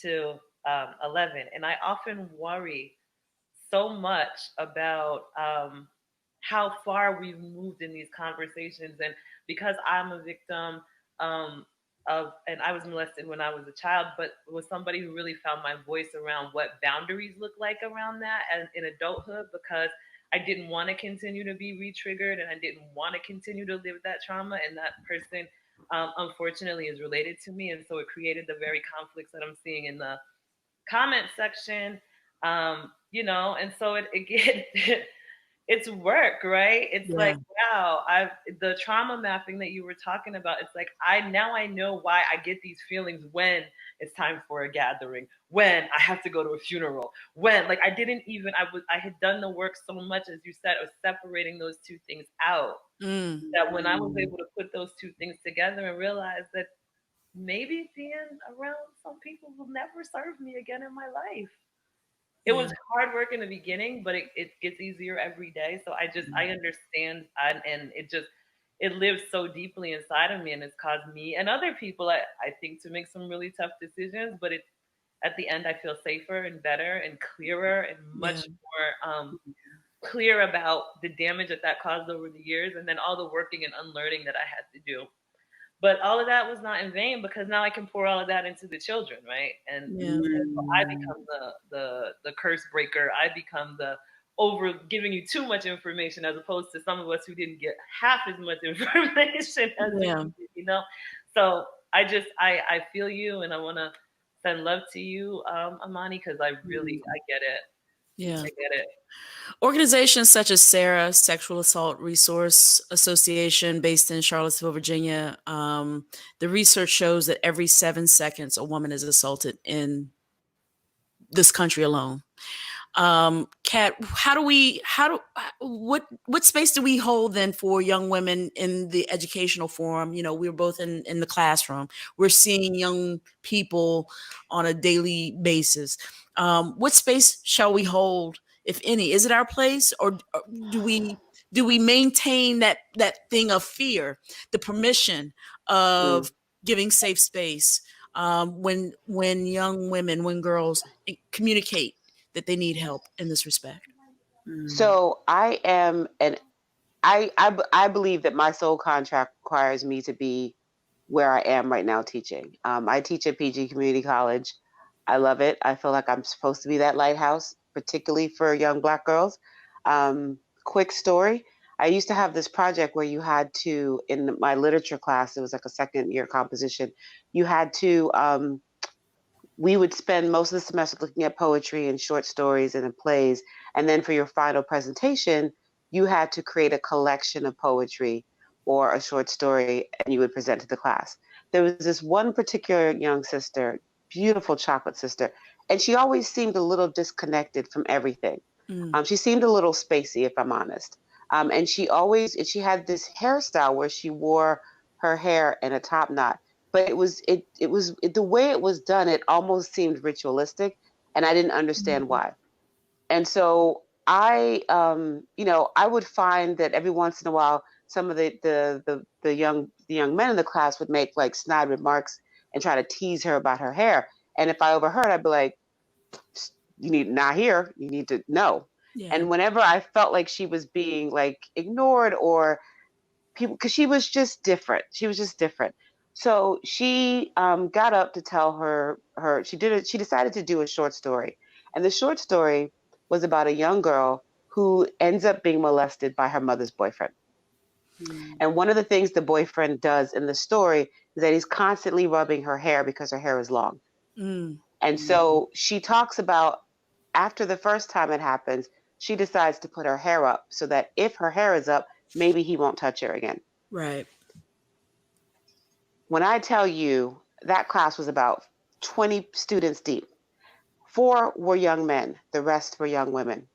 to 11. And I often worry so much about how far we've moved in these conversations. And because I'm a victim and I was molested when I was a child, but was somebody who really found my voice around what boundaries look like around that and in adulthood, because I didn't want to continue to be re-triggered, and I didn't want to continue to live that trauma. And that person unfortunately is related to me. And so it created the very conflicts that I'm seeing in the comment section. And so it's work, right? It's like, wow, the trauma mapping that you were talking about, it's like I know why I get these feelings when it's time for a gathering, when I have to go to a funeral, when like I had done the work so much, as you said, of separating those two things out. That when I was able to put those two things together and realize that maybe being around some people will never serve me again in my life. It was hard work in the beginning, but it gets easier every day. So I understand, and it lives so deeply inside of me, and it's caused me and other people, I think, to make some really tough decisions. But at the end, I feel safer and better and clearer and much more clear about the damage that caused over the years, and then all the working and unlearning that I had to do. But all of that was not in vain, because now I can pour all of that into the children, right? And so I become the curse breaker. I become the over giving you too much information, as opposed to some of us who didn't get half as much information as we did, So I feel you, and I want to send love to you, Imani, because I get it. Yeah. I get it. Organizations such as SARA, Sexual Assault Resource Association, based in Charlottesville, Virginia, the research shows that every 7 seconds a woman is assaulted in this country alone. Kat, what space do we hold then for young women in the educational forum? We're both in the classroom. We're seeing young people on a daily basis. What space shall we hold, if any? Is it our place, or do we maintain that thing of fear, the permission of giving safe space when young women, when girls communicate that they need help in this respect? So I am I believe that my soul contract requires me to be where I am right now teaching. I teach at PG Community College. I love it. I feel like I'm supposed to be that lighthouse, particularly for young Black girls. Quick story. I used to have this project where you had to, in my literature class, it was like a second year composition, you had to, we would spend most of the semester looking at poetry and short stories and plays. And then for your final presentation, you had to create a collection of poetry or a short story, and you would present to the class. There was this one particular young sister, beautiful chocolate sister, and she always seemed a little disconnected from everything. She seemed a little spacey, if I'm honest. And she had this hairstyle where she wore her hair in a top knot. But it was the way it was done, it almost seemed ritualistic, and I didn't understand why. And so I would find that every once in a while, some of the young men in the class would make like snide remarks and try to tease her about her hair. And if I overheard, I'd be like, "You need not here. You need to know." Yeah. And whenever I felt like she was being like ignored or people, because she was just different. So she got up to tell she decided to do a short story. And the short story was about a young girl who ends up being molested by her mother's boyfriend. And one of the things the boyfriend does in the story is that he's constantly rubbing her hair because her hair is long. And so she talks about, after the first time it happens, she decides to put her hair up so that if her hair is up, maybe he won't touch her again. Right. When I tell you that class was about 20 students deep, 4 were young men, the rest were young women.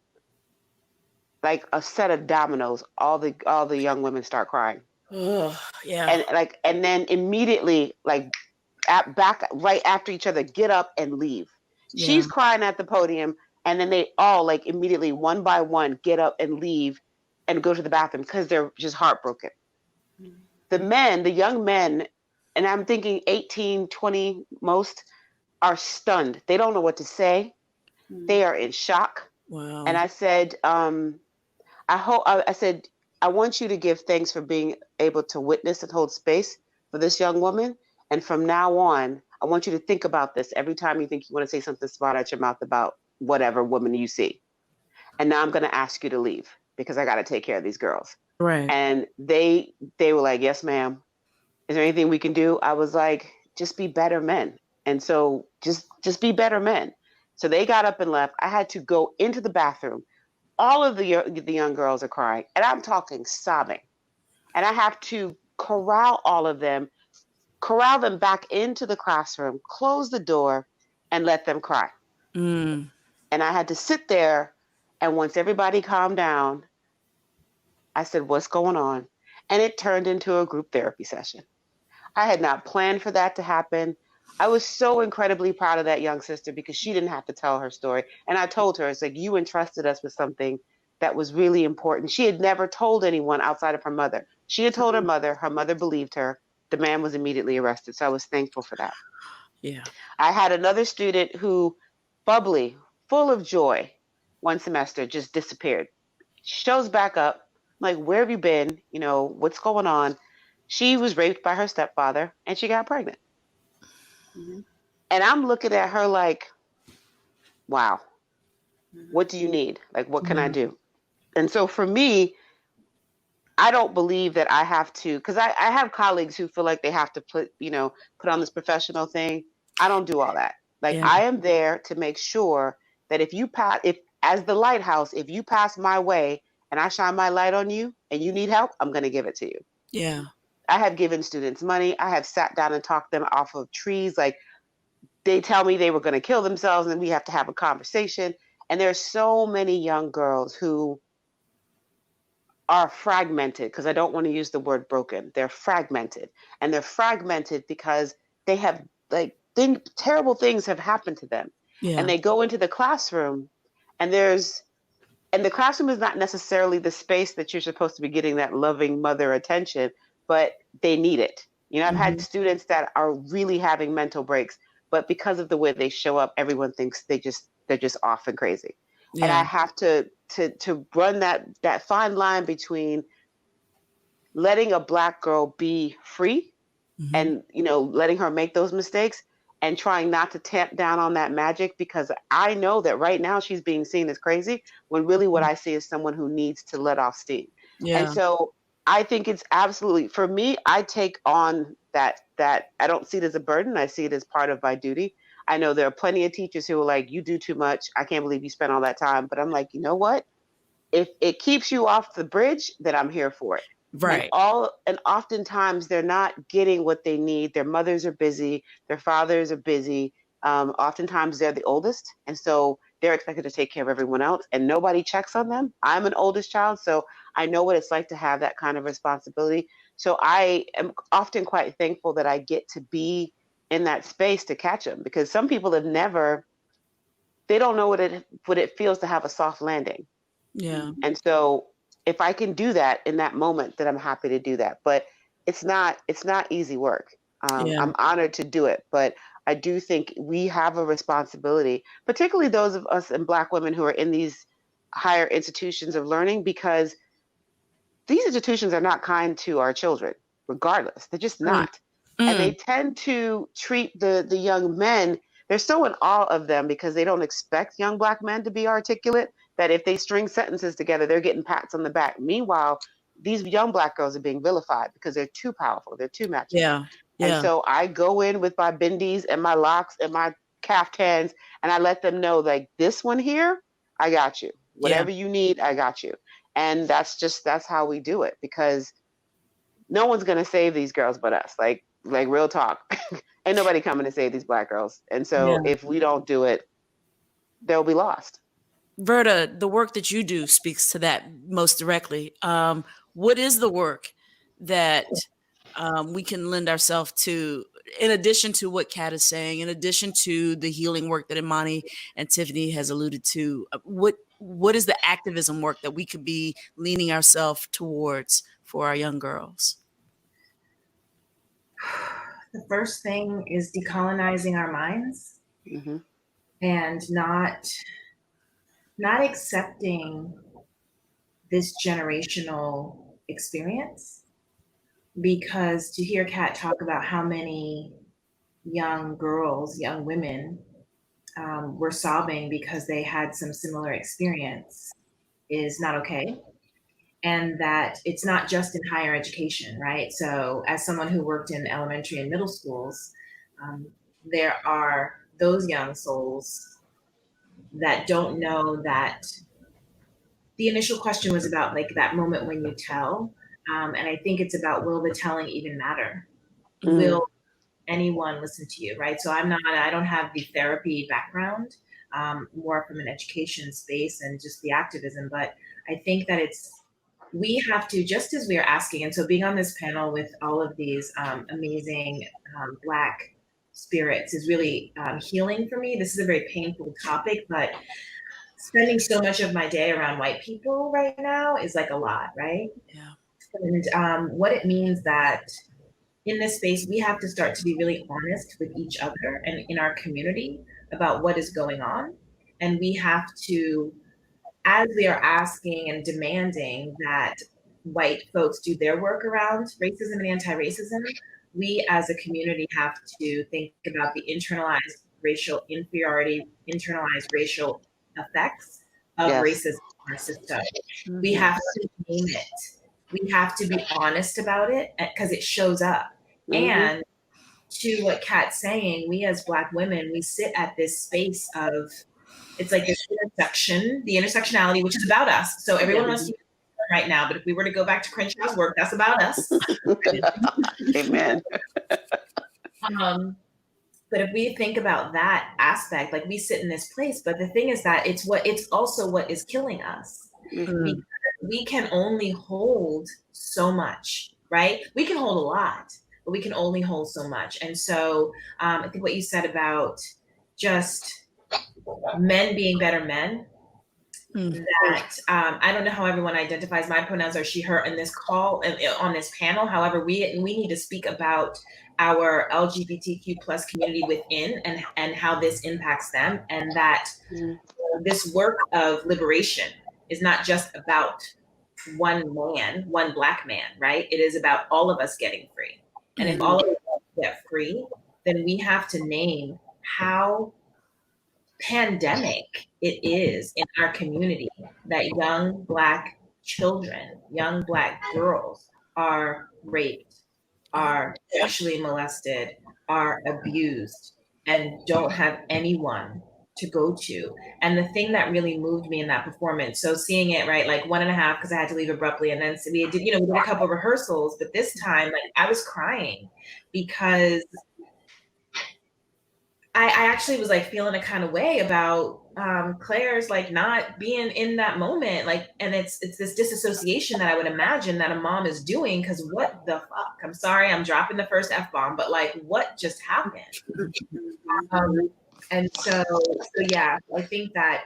Like a set of dominoes, all the young women start crying. Oh, yeah. And then immediately, back right after each other, get up and leave. Yeah. She's crying at the podium, and then they all immediately, one by one, get up and leave and go to the bathroom because they're just heartbroken. The young men, and I'm thinking 18, 20 most, are stunned. They don't know what to say. They are in shock. Wow. And I said, I want you to give thanks for being able to witness and hold space for this young woman. And from now on, I want you to think about this every time you think you want to say something smart out your mouth about whatever woman you see. And now I'm going to ask you to leave because I got to take care of these girls. Right. And they were like, yes, ma'am. is there anything we can do? I was like, just be better men. And so just be better men. So they got up and left. I had to go into the bathroom. All of the young girls are crying, and I'm talking sobbing. And I have to corral all of them, corral them back into the classroom, close the door, and let them cry. Mm. And I had to sit there, and once everybody calmed down, I said, what's going on? And it turned into a group therapy session. I had not planned for that to happen. I was so incredibly proud of that young sister because she didn't have to tell her story. And I told her, it's like, you entrusted us with something that was really important. She had never told anyone outside of her mother. She had told her mother believed her. The man was immediately arrested. So I was thankful for that. Yeah. I had another student who, bubbly, full of joy, one semester just disappeared. She shows back up. I'm like, where have you been? You know, what's going on? She was raped by her stepfather and she got pregnant. Mm-hmm. And I'm looking at her like, wow, what do you need? Like, what can I do? And so for me, I don't believe that I have to, because I have colleagues who feel like they have to put on this professional thing. I don't do all that. Like, Yeah. I am there to make sure that if as the lighthouse, if you pass my way and I shine my light on you and you need help, I'm going to give it to you. Yeah. I have given students money. I have sat down and talked them off of trees. Like, they tell me they were going to kill themselves and we have to have a conversation. And there's so many young girls who are fragmented, because I don't want to use the word broken. They're fragmented. And they're fragmented because they have terrible things have happened to them. Yeah. And they go into the classroom and the classroom is not necessarily the space that you're supposed to be getting that loving mother attention, but they need it. I've had students that are really having mental breaks, but because of the way they show up, everyone thinks they're just off and crazy. Yeah. And I have to run that fine line between letting a Black girl be free and, letting her make those mistakes and trying not to tamp down on that magic, because I know that right now she's being seen as crazy when really what I see is someone who needs to let off steam. Yeah. And so I think it's absolutely, for me, I take on that I don't see it as a burden. I see it as part of my duty. I know there are plenty of teachers who are like, you do too much. I can't believe you spent all that time. But I'm like, you know what? If it keeps you off the bridge, then I'm here for it. Right. And oftentimes they're not getting what they need. Their mothers are busy. Their fathers are busy. Oftentimes they're the oldest. And so they're expected to take care of everyone else and nobody checks on them. I'm an oldest child, so I know what it's like to have that kind of responsibility. So I am often quite thankful that I get to be in that space to catch them, because some people they don't know what it feels to have a soft landing. Yeah. And so if I can do that in that moment, then I'm happy to do that. But it's not easy work. I'm honored to do it, but I do think we have a responsibility, particularly those of us and Black women who are in these higher institutions of learning, because these institutions are not kind to our children, regardless. They're just not. And they tend to treat the young men, they're so in awe of them because they don't expect young Black men to be articulate, that if they string sentences together, they're getting pats on the back. Meanwhile, these young Black girls are being vilified because they're too powerful. They're too magical. Yeah. And so I go in with my bindis and my locks and my caftans, and I let them know, like, this one here, I got you. Whatever you need, I got you. And that's how we do it, because no one's going to save these girls but us. Like real talk. Ain't nobody coming to save these Black girls. And so if we don't do it, they'll be lost. Verta, the work that you do speaks to that most directly. What is the work that we can lend ourselves to, in addition to what Kat is saying, in addition to the healing work that Imani and Tiffany has alluded to? What is the activism work that we could be leaning ourselves towards for our young girls? The first thing is decolonizing our minds and not accepting this generational experience. Because to hear Kat talk about how many young girls, young women were sobbing because they had some similar experience is not okay. and that it's not just in higher education, right? So as someone who worked in elementary and middle schools, there are those young souls that don't know that the initial question was about like that moment when you tell. And I think it's about, will the telling even matter? Will anyone listen to you, right? So I don't have the therapy background, more from an education space and just the activism, but I think that we have to, just as we are asking, and so being on this panel with all of these amazing Black spirits is really healing for me. This is a very painful topic, but spending so much of my day around white people right now is like a lot, right? Yeah. And what it means that in this space, we have to start to be really honest with each other and in our community about what is going on. And we have to, as we are asking and demanding that white folks do their work around racism and anti-racism, we as a community have to think about the internalized racial inferiority, internalized racial effects of racism in our system. We have to name it. We have to be honest about it because it shows up. And to what Kat's saying, we as Black women, we sit at this space of, it's like this intersection, the intersectionality, which is about us. So everyone wants to use it right now, but if we were to go back to Crenshaw's work, that's about us. Amen. But if we think about that aspect, like we sit in this place, but the thing is that it's also what is killing us. Because we can only hold so much, right? We can hold a lot, but we can only hold so much. And so I think what you said about just men being better men, that I don't know how everyone identifies. My pronouns are she, her in this call and on this panel. However, we need to speak about our LGBTQ plus community within and how this impacts them, and that this work of liberation is not just about one man, one Black man, right? It is about all of us getting free. And if all of us get free, then we have to name how pandemic it is in our community that young Black children, young Black girls are raped, are sexually molested, are abused, and don't have anyone to go to. And the thing that really moved me in that performance, so seeing it, right, like 1.5, because I had to leave abruptly, and then we did a couple rehearsals, but this time, like, I was crying because I actually was like feeling a kind of way about Claire's like not being in that moment, like, and it's this disassociation that I would imagine that a mom is doing, because what the fuck? I'm sorry, I'm dropping the first F-bomb, but like, what just happened? And so yeah, I think that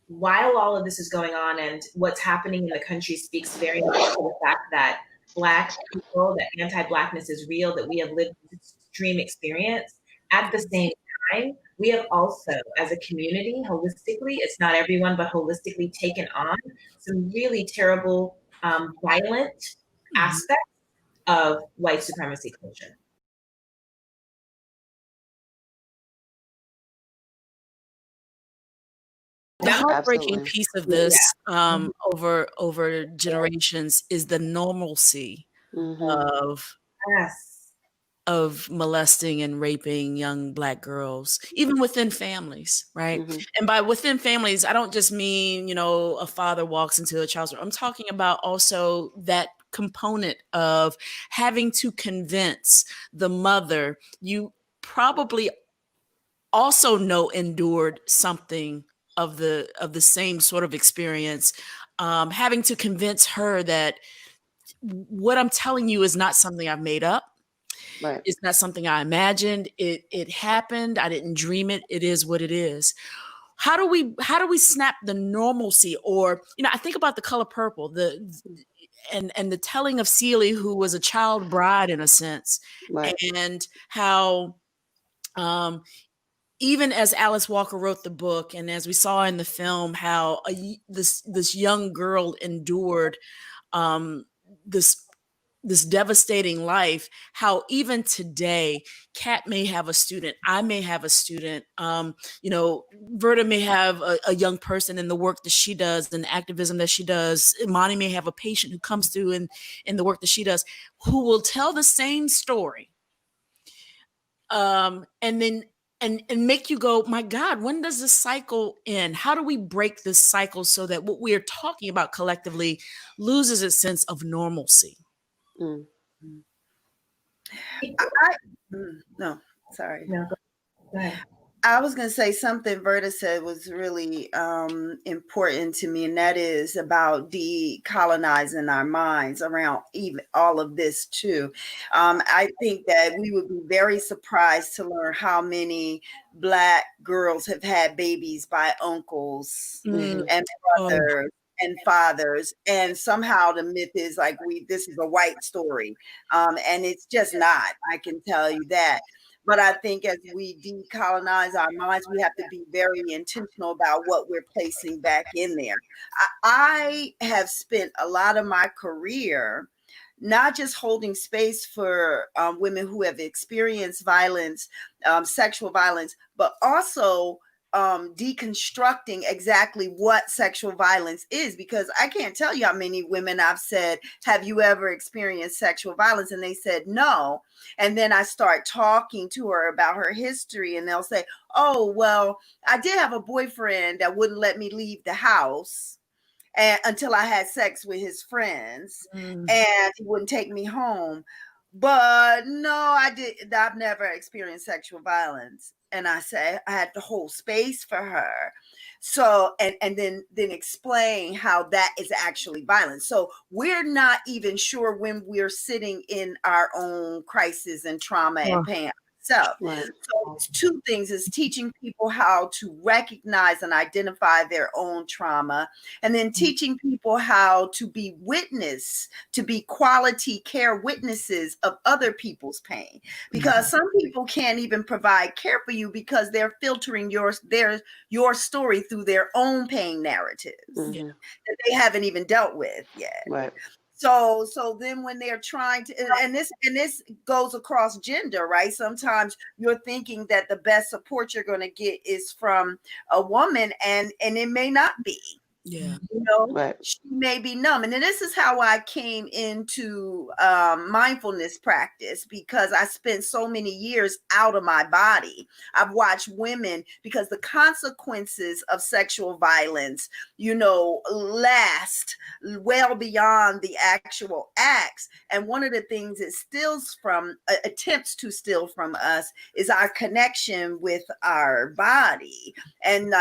while all of this is going on and what's happening in the country speaks very much to the fact that Black people, that anti-Blackness is real, that we have lived this extreme experience, at the same time, we have also, as a community, holistically, it's not everyone, but holistically taken on some really terrible, violent aspects of white supremacy culture. The heartbreaking piece of this over generations is the normalcy of molesting and raping young Black girls, even within families, right? And by within families, I don't just mean, a father walks into a child's room. I'm talking about also that component of having to convince the mother you probably also endured something of the same sort of experience, having to convince her that what I'm telling you is not something I've made up. Right. It's not something I imagined. It happened. I didn't dream it. It is what it is. How do we snap the normalcy? Or, I think about The Color Purple, and the telling of Celie, who was a child bride in a sense, right. And how even as Alice Walker wrote the book, and as we saw in the film, how this young girl endured this this devastating life, how even today, Kat may have a student, I may have a student, Verta may have a young person in the work that she does and the activism that she does. Imani may have a patient who comes through in the work that she does, who will tell the same story. And then and make you go, my God, when does this cycle end? How do we break this cycle so that what we are talking about collectively loses its sense of normalcy? No, sorry. No, go ahead. I was going to say something Verta said was really important to me, and that is about decolonizing our minds around even all of this too. I think that we would be very surprised to learn how many Black girls have had babies by uncles and brothers and fathers, and somehow the myth is like this is a white story, and it's just not. I can tell you that. But I think as we decolonize our minds, we have to be very intentional about what we're placing back in there. I have spent a lot of my career not just holding space for women who have experienced violence, sexual violence, but also deconstructing exactly what sexual violence is, because I can't tell you how many women I've said, have you ever experienced sexual violence? And they said no. And then I start talking to her about her history, and they'll say, oh, well, I did have a boyfriend that wouldn't let me leave the house until I had sex with his friends, and he wouldn't take me home. But no, I've never experienced sexual violence. And I say I had to hold space for her. So, and then explain how that is actually violence. So we're not even sure when we're sitting in our own crisis and trauma and pain ourselves. Right. So it's two things: is teaching people how to recognize and identify their own trauma, and then teaching people how to be to be quality care witnesses of other people's pain. Because some people can't even provide care for you because they're filtering your story through their own pain narratives that they haven't even dealt with yet. Right. So then when they're trying to, and this goes across gender, right? Sometimes you're thinking that the best support you're going to get is from a woman, and it may not be. Yeah. You know, Right. she may be numb. And then this is how I came into mindfulness practice, because I spent so many years out of my body. I've watched women, because the consequences of sexual violence, last well beyond the actual acts. And one of the things it attempts to steal from us is our connection with our body. And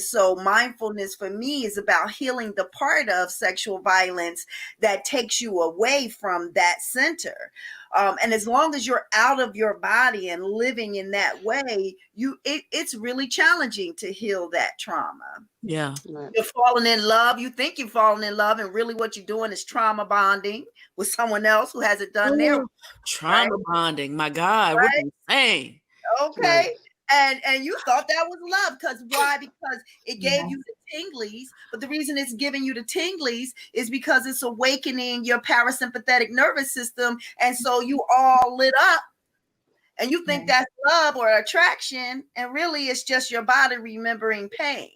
so mindfulness for me is about healing the part of sexual violence that takes you away from that center. And as long as you're out of your body and living in that way, it's really challenging to heal that trauma. Yeah. Right. You're falling in love. You think you're falling in love, and really what you're doing is trauma bonding with someone else who hasn't done their trauma bonding. My God, what are you saying? Okay. Right. And you thought that was love. Because why? Because it gave you the tinglies. But the reason it's giving you the tinglies is because it's awakening your parasympathetic nervous system. And so you all lit up. And you think that's love or attraction. And really it's just your body remembering pain.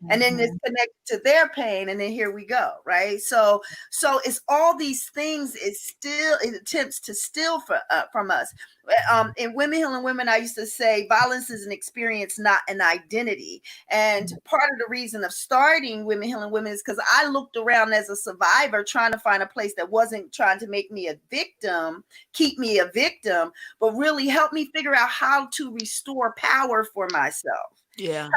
And then it's connected to their pain, and then here we go, right? So it's all these things. It attempts to steal from us. In Women Healing Women, I used to say violence is an experience, not an identity. And part of the reason of starting Women Healing Women is because I looked around as a survivor, trying to find a place that wasn't trying to make me a victim, keep me a victim, but really help me figure out how to restore power for myself. Yeah.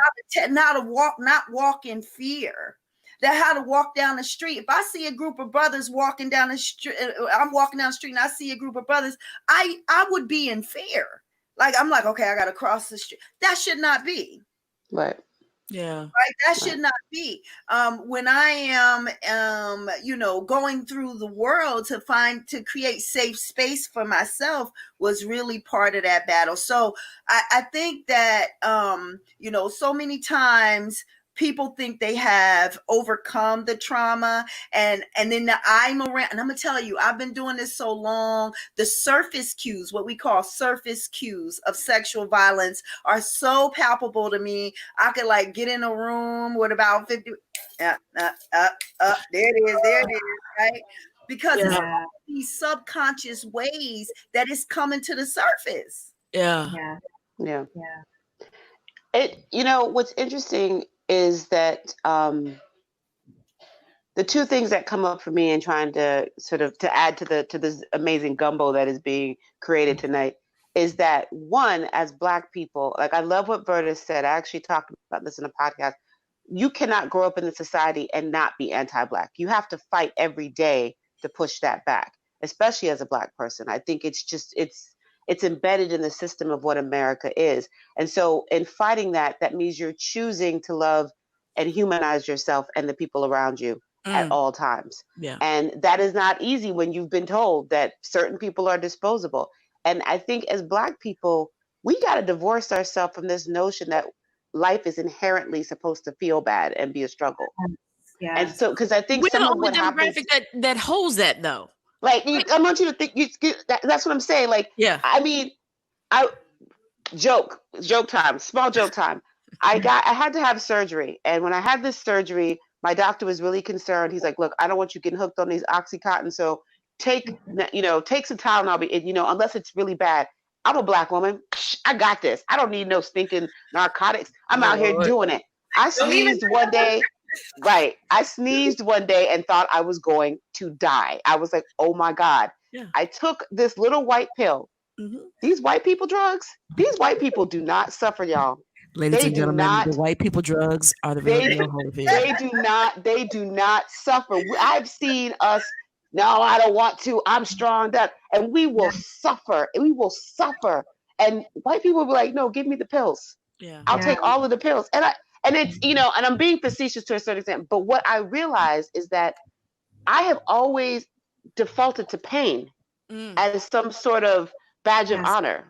Not walk in fear. That how to walk down the street. If I see a group of brothers walking down the street, I'm walking down the street and I see a group of brothers, I would be in fear. I'm like, okay, I got to cross the street. That should not be. Right. Yeah. Right. That should not be. When I am, going through the world to create safe space for myself was really part of that battle. So I think that, so many times people think they have overcome the trauma, and then I'm around, and I'm gonna tell you, I've been doing this so long, the surface cues, what we call surface cues of sexual violence, are so palpable to me. I could like get in a room with about 50 there it is, right? Because it's all these subconscious ways that it's coming to the surface. Yeah. What's interesting is that the two things that come up for me in trying to sort of to add to this amazing gumbo that is being created tonight is that, one, as Black people, like I love what Verta said. I actually talked about this in a podcast. You cannot grow up in the society and not be anti-Black. You have to fight every day to push that back, especially as a Black person. I think it's embedded in the system of what America is. And so in fighting that means you're choosing to love and humanize yourself and the people around you at all times. Yeah. And that is not easy when you've been told that certain people are disposable. And I think as Black people, we got to divorce ourselves from this notion that life is inherently supposed to feel bad and be a struggle. Yeah. And so, because I think We're some the of only what happens, demographic that holds that, though. like, I want you to think, that's what I'm saying. Like, Yeah. I mean, joke time, small joke time. I had to have surgery. And when I had this surgery, my doctor was really concerned. He's like, look, I don't want you getting hooked on these Oxycontin. So take some Tylenol, unless it's really bad. I'm a Black woman. I got this. I don't need no stinking narcotics. I'm out here doing it. I sneezed one day. Right. I sneezed one day and thought I was going to die. I was like, oh my God. Yeah. I took this little white pill. Mm-hmm. These white people drugs, these white people do not suffer, y'all. Ladies and gentlemen, the white people drugs are the real Holyfield. They do not suffer. I've seen us, no, I don't want to, I'm strong, and we will suffer. We will suffer. And white people will be like, no, give me the pills. Yeah. I'll take all of the pills. And it's, and I'm being facetious to a certain extent, but what I realize is that I have always defaulted to pain as some sort of badge of honor.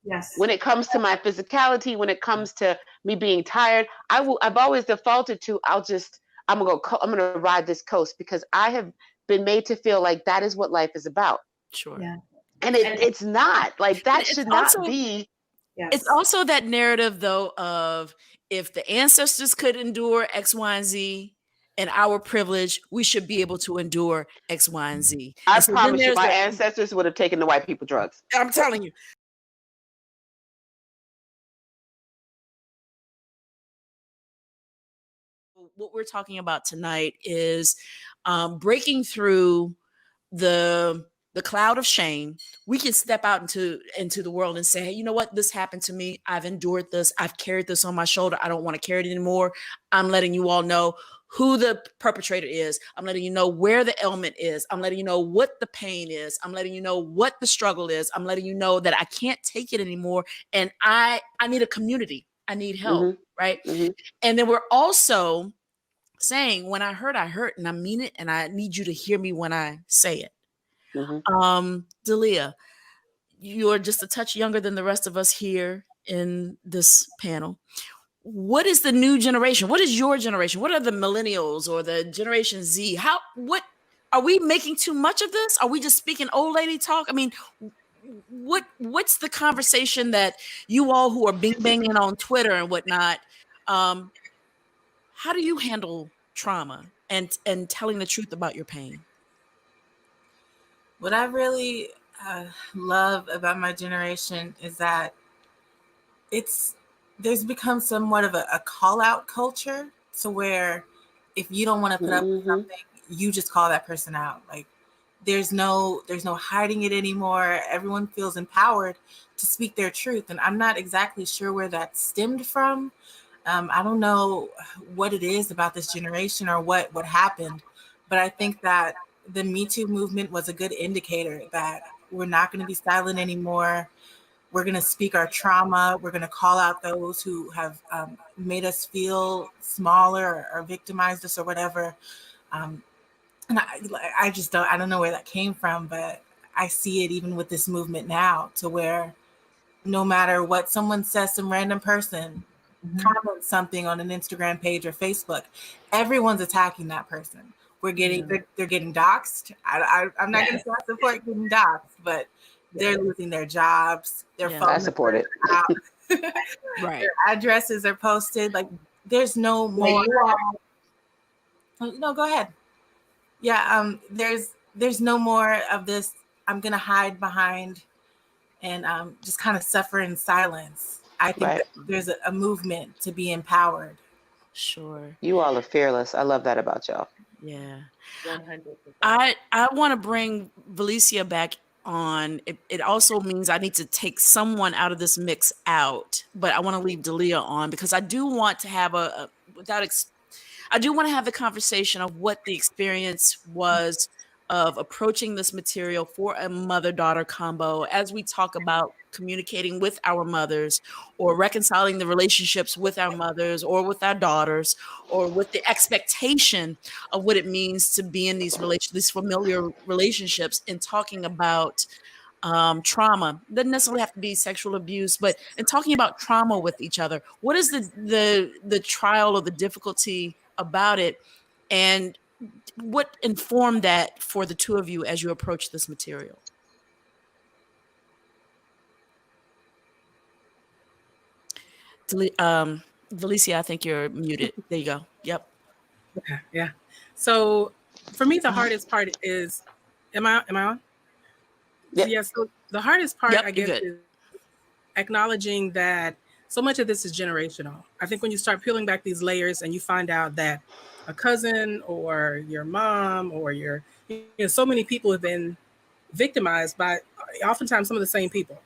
Yes. When it comes to my physicality, when it comes to me being tired, I've always defaulted to, I'm gonna ride this coast, because I have been made to feel like that is what life is about. Sure. Yeah. And it's not, like, that should not be. Yes. It's also that narrative, though, of if the ancestors could endure X, Y, and Z, and our privilege, we should be able to endure X, Y, and Z. I And so promise you, my ancestors would have taken the white people drugs. I'm telling you. What we're talking about tonight is breaking through the cloud of shame. We can step out into the world and say, hey, you know what? This happened to me. I've endured this. I've carried this on my shoulder. I don't want to carry it anymore. I'm letting you all know who the perpetrator is. I'm letting you know where the ailment is. I'm letting you know what the pain is. I'm letting you know what the struggle is. I'm letting you know that I can't take it anymore. And I need a community. I need help, right? Mm-hmm. And then we're also saying, when I hurt, and I mean it, and I need you to hear me when I say it. Mm-hmm. Dahleah, you're just a touch younger than the rest of us here in this panel. What is the new generation? What is your generation? What are the millennials or the Generation Z? What are we making too much of this? Are we just speaking old lady talk? I mean, what's the conversation that you all who are banging on Twitter and whatnot? How do you handle trauma and telling the truth about your pain? What I really love about my generation is that there's become somewhat of a call-out culture, to where if you don't want to put up with something, you just call that person out. Like, there's no hiding it anymore. Everyone feels empowered to speak their truth, and I'm not exactly sure where that stemmed from. I don't know what it is about this generation or what happened, but I think that the Me Too movement was a good indicator that we're not going to be silent anymore. We're going to speak our trauma. We're going to call out those who have made us feel smaller or victimized us or whatever. And I don't know where that came from, but I see it even with this movement now, to where no matter what someone says, some random person, comments something on an Instagram page or Facebook, everyone's attacking that person. We're getting they're getting doxxed. I'm not going to say I support getting doxxed, but they're losing their jobs. Their phone I support it. out. Right. Their addresses are posted. Like there's no more. No, go ahead. Yeah, there's no more of this. I'm gonna hide behind and just kind of suffer in silence. I think that there's a movement to be empowered. Sure. You all are fearless. I love that about y'all. Yeah. 100%. I want to bring Velicia back on. It also means I need to take someone out of this mix out, but I want to leave Dahleah on because I do want to have I do want to have the conversation of what the experience was of approaching this material for a mother-daughter combo as we talk about communicating with our mothers or reconciling the relationships with our mothers or with our daughters or with the expectation of what it means to be in these familiar relationships and talking about trauma. Doesn't necessarily have to be sexual abuse, but in talking about trauma with each other, what is the trial or the difficulty about it, and what informed that for the two of you as you approach this material? Velicia, I think you're muted. There you go. Yep. Okay. Yeah. So for me, the hardest part is, am I on? Yep. Yeah. So the hardest part, Yep, I guess, is acknowledging that so much of this is generational. I think when you start peeling back these layers and you find out that a cousin or your mom or so many people have been victimized by oftentimes some of the same people.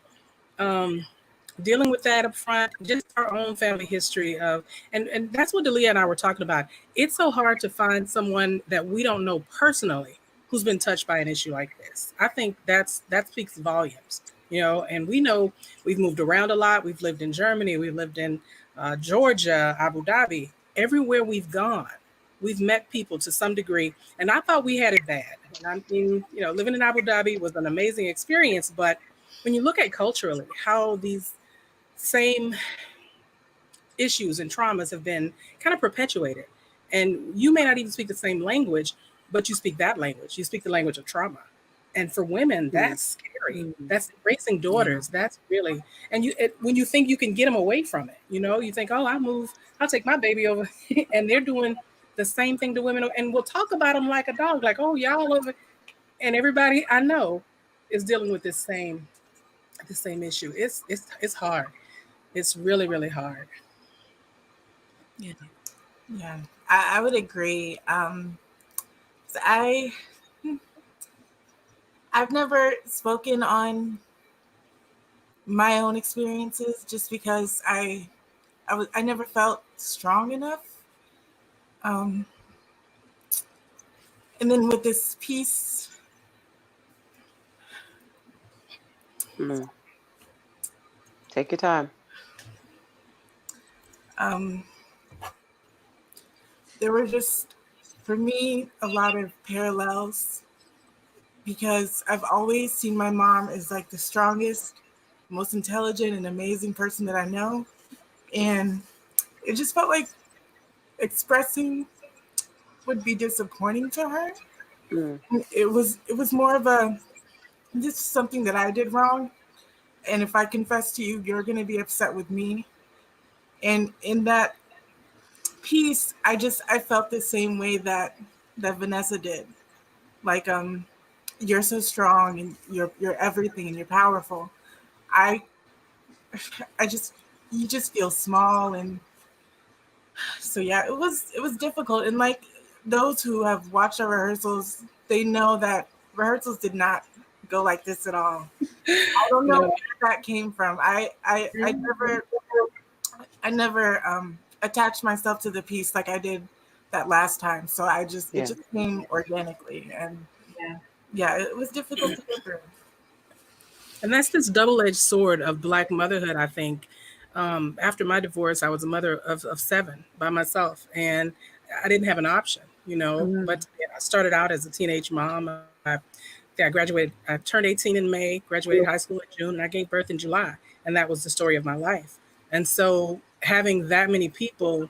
Dealing with that up front, just our own family history of, and that's what Dahleah and I were talking about. It's so hard to find someone that we don't know personally who's been touched by an issue like this. I think that speaks volumes, and we know we've moved around a lot. We've lived in Germany, we've lived in Georgia, Abu Dhabi. Everywhere we've gone, we've met people to some degree, and I thought we had it bad. And I mean, living in Abu Dhabi was an amazing experience, but when you look at culturally how these same issues and traumas have been kind of perpetuated, and you may not even speak the same language, but you speak that language. You speak the language of trauma, and for women, that's scary. That's raising daughters. That's really, and when you think you can get them away from it, you think, oh, I'll take my baby over, and they're doing the same thing to women, and we'll talk about them like a dog, like, oh, y'all over, and everybody I know is dealing with the same issue. It's hard. It's really, really hard. Yeah, I would agree. So I've never spoken on my own experiences just because I never felt strong enough. And then with this piece, Take your time. There were just, for me, a lot of parallels because I've always seen my mom as like the strongest, most intelligent and amazing person that I know. And it just felt like expressing would be disappointing to her. It was more of this is something that I did wrong. And if I confess to you, you're going to be upset with me. And in that piece, I felt the same way that Vanessa did. Like, you're so strong and you're everything and you're powerful. You just feel small. And so, yeah, it was difficult. And like those who have watched our rehearsals, they know that rehearsals did not go like this at all. I don't know where that came from. I never attached myself to the piece like I did that last time. So it just came organically, and it was difficult to get through. And that's this double-edged sword of Black motherhood, I think. After my divorce, I was a mother of 7 by myself, and I didn't have an option, but I started out as a teenage mom. I graduated, I turned 18 in May, graduated high school in June, and I gave birth in July. And that was the story of my life. And so having that many people,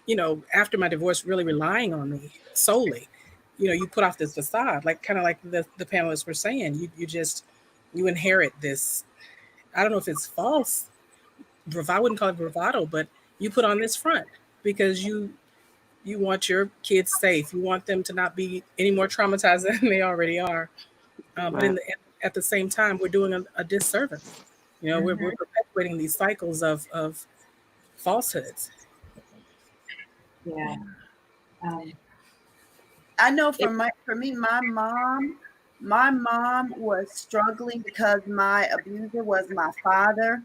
you know, after my divorce, really relying on me solely, you know, you put off this facade, like kind of like the panelists were saying, you inherit this, I don't know if it's false, I wouldn't call it bravado, but you put on this front because you want your kids safe. You want them to not be any more traumatized than they already are. But at the same time, we're doing a disservice. You know, we're perpetuating these cycles of falsehoods. Yeah. I know for me, my mom was struggling because my abuser was my father.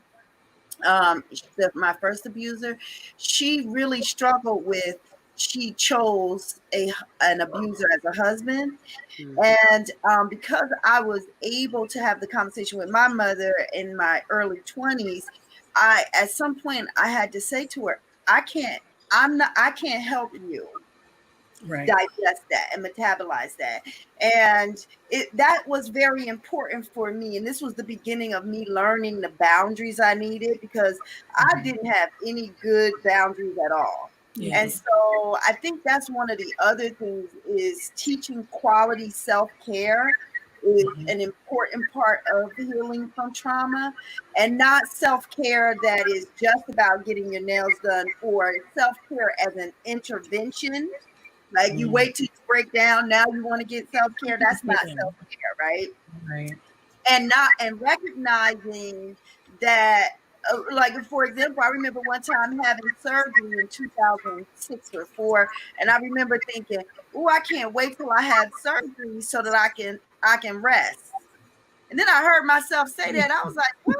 My first abuser, she really struggled with. She chose an abuser as a husband, and because I was able to have the conversation with my mother in my early 20s, at some point I had to say to her, I can't help you digest that and metabolize that. And that was very important for me. And this was the beginning of me learning the boundaries I needed, because I didn't have any good boundaries at all. Yeah. And so I think that's one of the other things, is teaching quality self-care is an important part of healing from trauma, and not self-care that is just about getting your nails done, or self-care as an intervention. Like you wait till you break down, now you want to get self-care. That's not self-care, right? Right. And recognizing that, like, for example, I remember one time having surgery in 2006 or 4, and I remember thinking, "Oh, I can't wait till I have surgery so that I can rest." And then I heard myself say that. I was like, "What?"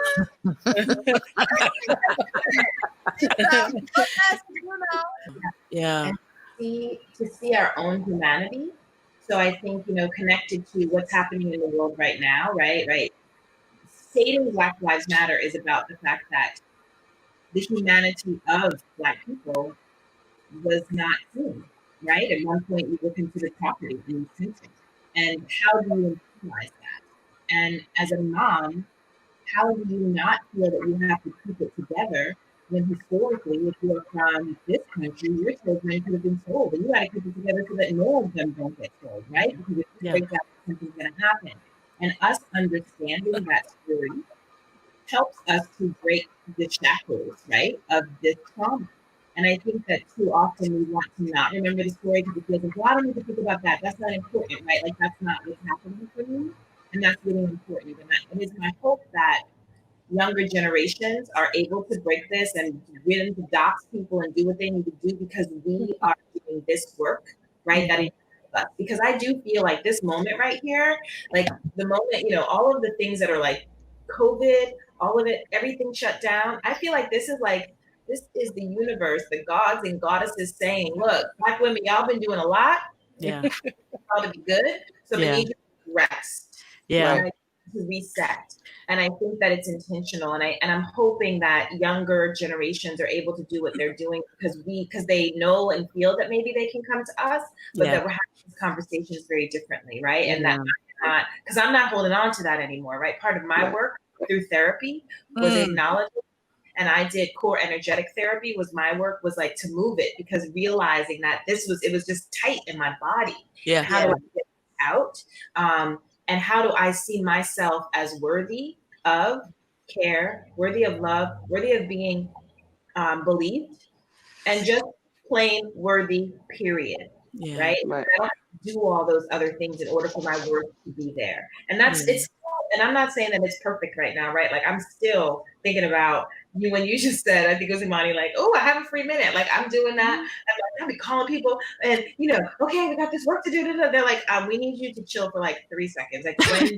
Yeah. To see our own humanity. So I think, you know, connected to what's happening in the world right now, right? Stating Black Lives Matter is about the fact that the humanity of Black people was not seen, right? At one point, we were considered property in this country. And how do you internalize that? And as a mom, how do you not feel that you have to keep it together when historically, if you're from this country, your children could have been sold, and you got to keep it together so that no of them don't get sold, right? Because if you break that, something's going to happen. And us understanding that story helps us to break the shackles, right, of this trauma. And I think that too often we want to not remember the story because it feels like, well, I don't need to think about that. That's not important, right? Like, that's not what's happening for me. And that's really important. And it is my hope that younger generations are able to break this and really to dox people and do what they need to do, because we are doing this work, right? That is us. Because I do feel like this moment right here, like the moment, you know, all of the things that are like COVID, all of it, everything shut down. I feel like this is the universe, the gods and goddesses saying, look, Black women, y'all been doing a lot. Yeah. Y'all to be good. So we need you to rest. Yeah. Right? To reset. And I think that it's intentional, and I'm hoping that younger generations are able to do what they're doing because they know and feel that maybe they can come to us, but that we're having these conversations very differently, right? And that because I'm not holding on to that anymore, right? Part of my work through therapy was acknowledging, and I did core energetic therapy. My work was like to move it, because realizing that it was just tight in my body. Yeah. How do I get it out? And how do I see myself as worthy of care, worthy of love, worthy of being believed, and just plain worthy, period. Yeah. Right? I don't do all those other things in order for my worth to be there. And and I'm not saying that it's perfect right now, right? Like, I'm still thinking about you when you just said, I think it was Imani, like, oh, I have a free minute. Like, I'm doing that. I'll be calling people and, you know, okay, we got this work to do. They're like, we need you to chill for like 3 seconds. Like,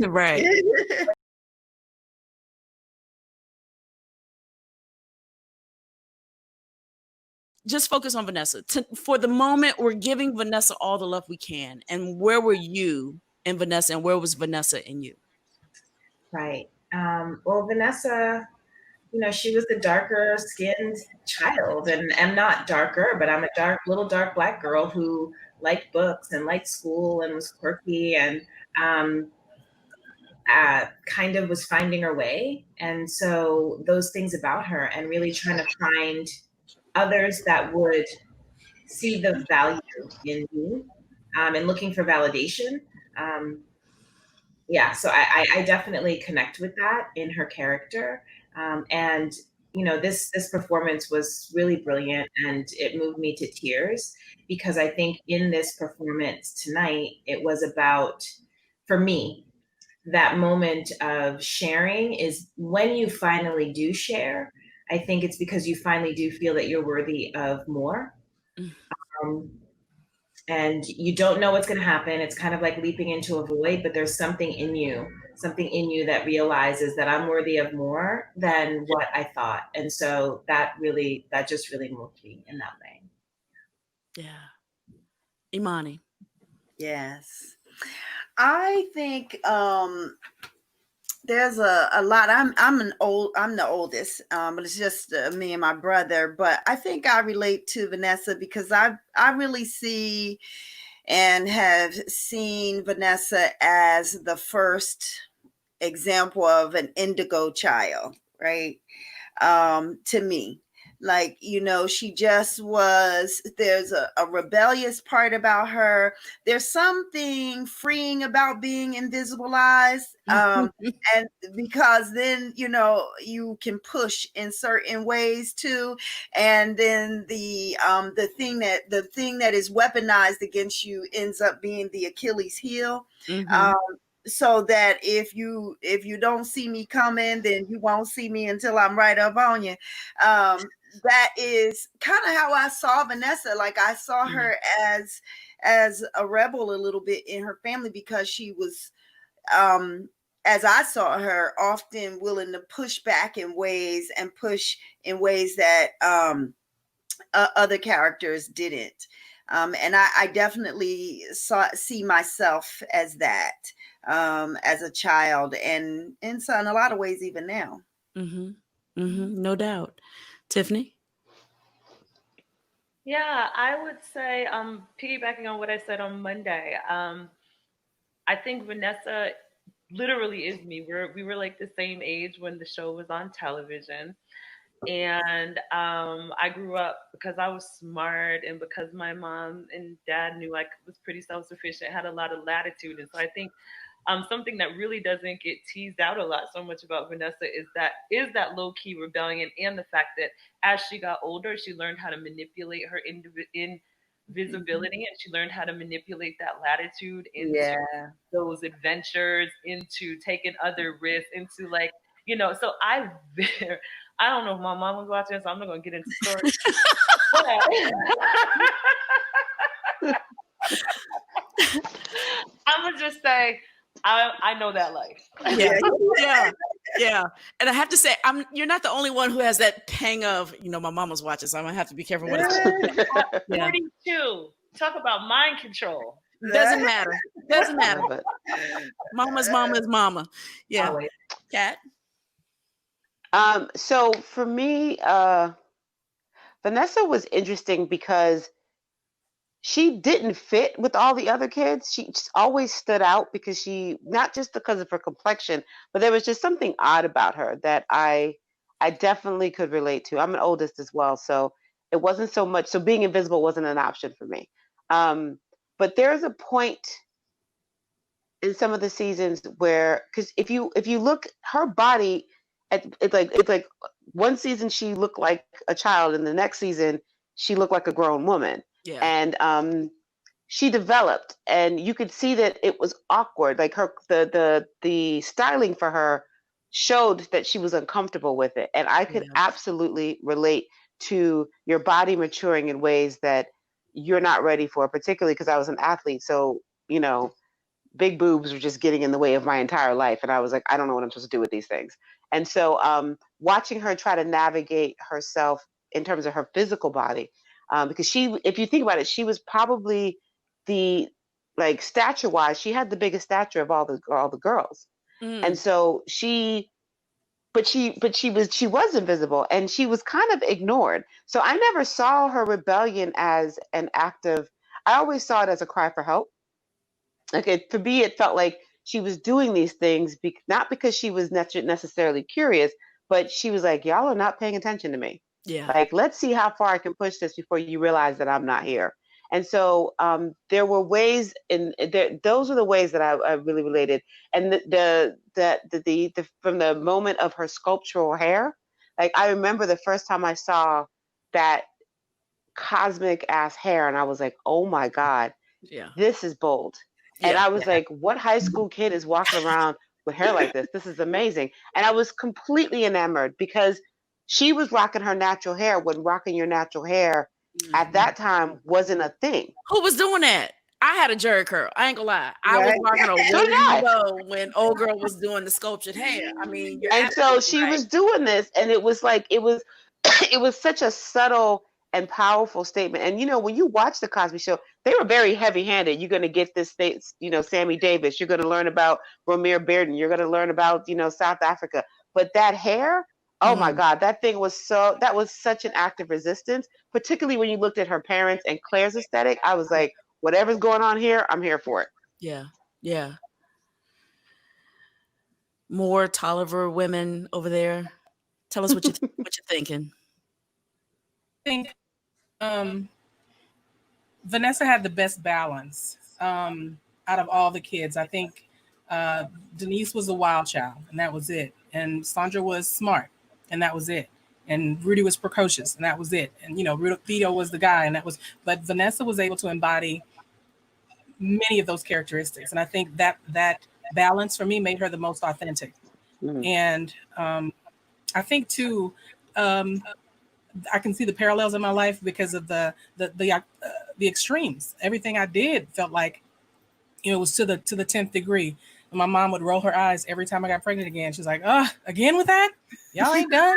right. Just focus on Vanessa. For the moment, we're giving Vanessa all the love we can. And where were you in Vanessa, and where was Vanessa in you? Right. Well, Vanessa, you know, she was the darker skinned child, and I'm not darker, but I'm a little dark Black girl who liked books and liked school and was quirky. And kind of was finding her way. And so those things about her, and really trying to find others that would see the value in me, and looking for validation. Yeah, so I definitely connect with that in her character. And this performance was really brilliant, and it moved me to tears, because I think in this performance tonight, it was about, for me, that moment of sharing is when you finally do share. I think it's because you finally do feel that you're worthy of more. And you don't know what's going to happen. It's kind of like leaping into a void, but there's something in you that realizes that I'm worthy of more than what I thought. And so that just really moved me in that way. Yeah. Imani. Yes. I think there's a lot. I'm the oldest, but it's just me and my brother. But I think I relate to Vanessa because I really see and have seen Vanessa as the first example of an indigo child, right? To me. Like, she just was, there's a rebellious part about her. There's something freeing about being invisibilized. And because then, you can push in certain ways too. And then the thing that is weaponized against you ends up being the Achilles heel. So that if you don't see me coming, then you won't see me until I'm right up on you. That is kind of how I saw Vanessa. Like, I saw her as a rebel a little bit in her family, because she was, as I saw her, often willing to push back in ways that other characters didn't. And I definitely see myself as that, as a child, and so in a lot of ways even now. No doubt. Tiffany? Yeah, I would say, piggybacking on what I said on Monday, I think Vanessa literally is me. We were like the same age when the show was on television. And I grew up because I was smart, and because my mom and dad knew I was pretty self-sufficient, had a lot of latitude. And so I think something that really doesn't get teased out a lot so much about Vanessa is that low-key rebellion, and the fact that as she got older, she learned how to manipulate her invisibility, and she learned how to manipulate that latitude into those adventures, into taking other risks, into like, so I don't know if my mom was watching, so I'm not going to get into stories. I'm going to just say, I know that life. Yeah. And I have to say, you're not the only one who has that pang of, my mama's watching, so I'm going to have to be careful what it's 42. Talk about mind control. Doesn't matter. Mama's mama is mama. Yeah. Kat? So for me, Vanessa was interesting because she didn't fit with all the other kids. She just always stood out because not just because of her complexion, but there was just something odd about her that I definitely could relate to. I'm an oldest as well, so it wasn't so much. So being invisible wasn't an option for me. But there's a point in some of the seasons where, because if you look, her body, it's like one season she looked like a child, and the next season she looked like a grown woman. Yeah. And she developed, and you could see that it was awkward. Like the styling for her showed that she was uncomfortable with it. And I could absolutely relate to your body maturing in ways that you're not ready for, particularly because I was an athlete. So, big boobs were just getting in the way of my entire life. And I was like, I don't know what I'm supposed to do with these things. And so watching her try to navigate herself in terms of her physical body, because if you think about it, she was probably stature-wise, she had the biggest stature of all the girls. And so she was invisible, and she was kind of ignored. So I never saw her rebellion as an act of, I always saw it as a cry for help. For me, it felt like she was doing these things not because she was necessarily curious, but she was like, y'all are not paying attention to me. Yeah. Like, let's see how far I can push this before you realize that I'm not here. And so there were ways, those are the ways that I really related. And the from the moment of her sculptural hair, like I remember the first time I saw that cosmic ass hair, and I was like, oh my God, Yeah. this is bold. And I was like, what high school kid is walking around with hair like this? This is amazing. And I was completely enamored because she was rocking her natural hair when rocking your natural hair at that time wasn't a thing. Who was doing that? I had a jerry curl. I ain't gonna lie. I was Right. walking a So did I. window when old girl was doing the sculptured hair. I mean, you're And so absolutely she right. was doing this, and it was like it was such a subtle and powerful statement. And you know, when you watch the Cosby Show, they were very heavy-handed. You're going to get this state, you know, Sammy Davis. You're going to learn about Romare Bearden. You're going to learn about, you know, South Africa. But that hair, oh my God, that was such an act of resistance. Particularly when you looked at her parents and Claire's aesthetic, I was like, whatever's going on here, I'm here for it. Yeah, yeah. Moore-Toliver women over there. Tell us what you're thinking. I think Vanessa had the best balance out of all the kids. I think Denise was a wild child, and that was it. And Sandra was smart, and that was it. And Rudy was precocious, and that was it. And, you know, Vito was the guy, and that was, but Vanessa was able to embody many of those characteristics. And I think that balance for me made her the most authentic. Mm-hmm. And I think too, I can see the parallels in my life because of the extremes. Everything I did felt like, you know, it was to the 10th degree. And my mom would roll her eyes every time I got pregnant again. She's like, again with that? Y'all ain't done?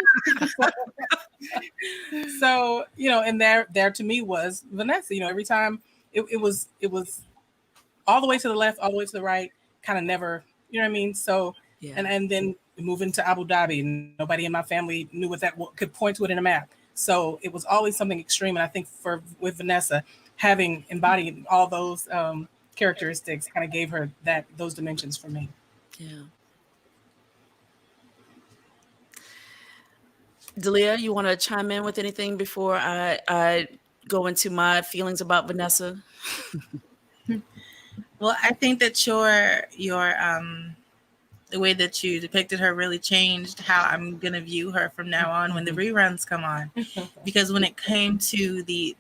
So, you know, and there to me was Vanessa. You know, every time it was all the way to the left, all the way to the right, kind of never, you know what I mean? So, yeah. And then moving to Abu Dhabi, nobody in my family knew what that could point to it in a map. So it was always something extreme. And I think with Vanessa, having embodied all those characteristics kind of gave her those dimensions for me. Yeah. Dahleah, you want to chime in with anything before I go into my feelings about Vanessa? Well, I think that your the way that you depicted her really changed how I'm gonna view her from now on when the reruns come on. Because when it came to the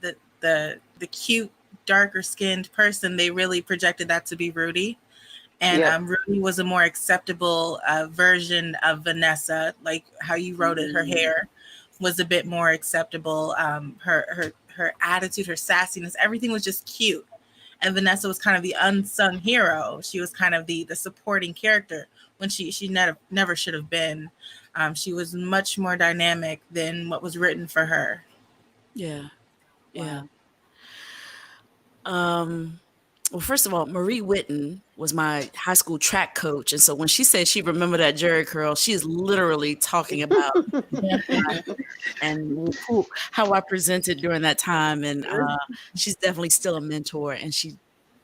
cute, darker skinned person, they really projected that to be Rudy. And Rudy was a more acceptable version of Vanessa, like how you wrote it. Her hair was a bit more acceptable. Her attitude, her sassiness, everything was just cute. And Vanessa was kind of the unsung hero. She was kind of the supporting character when she never should have been. She was much more dynamic than what was written for her. Yeah. Yeah. Well, first of all, Marie Whitten was my high school track coach. And so when she said she remembered that jerry curl, she is literally talking about and how I presented during that time. And she's definitely still a mentor. And she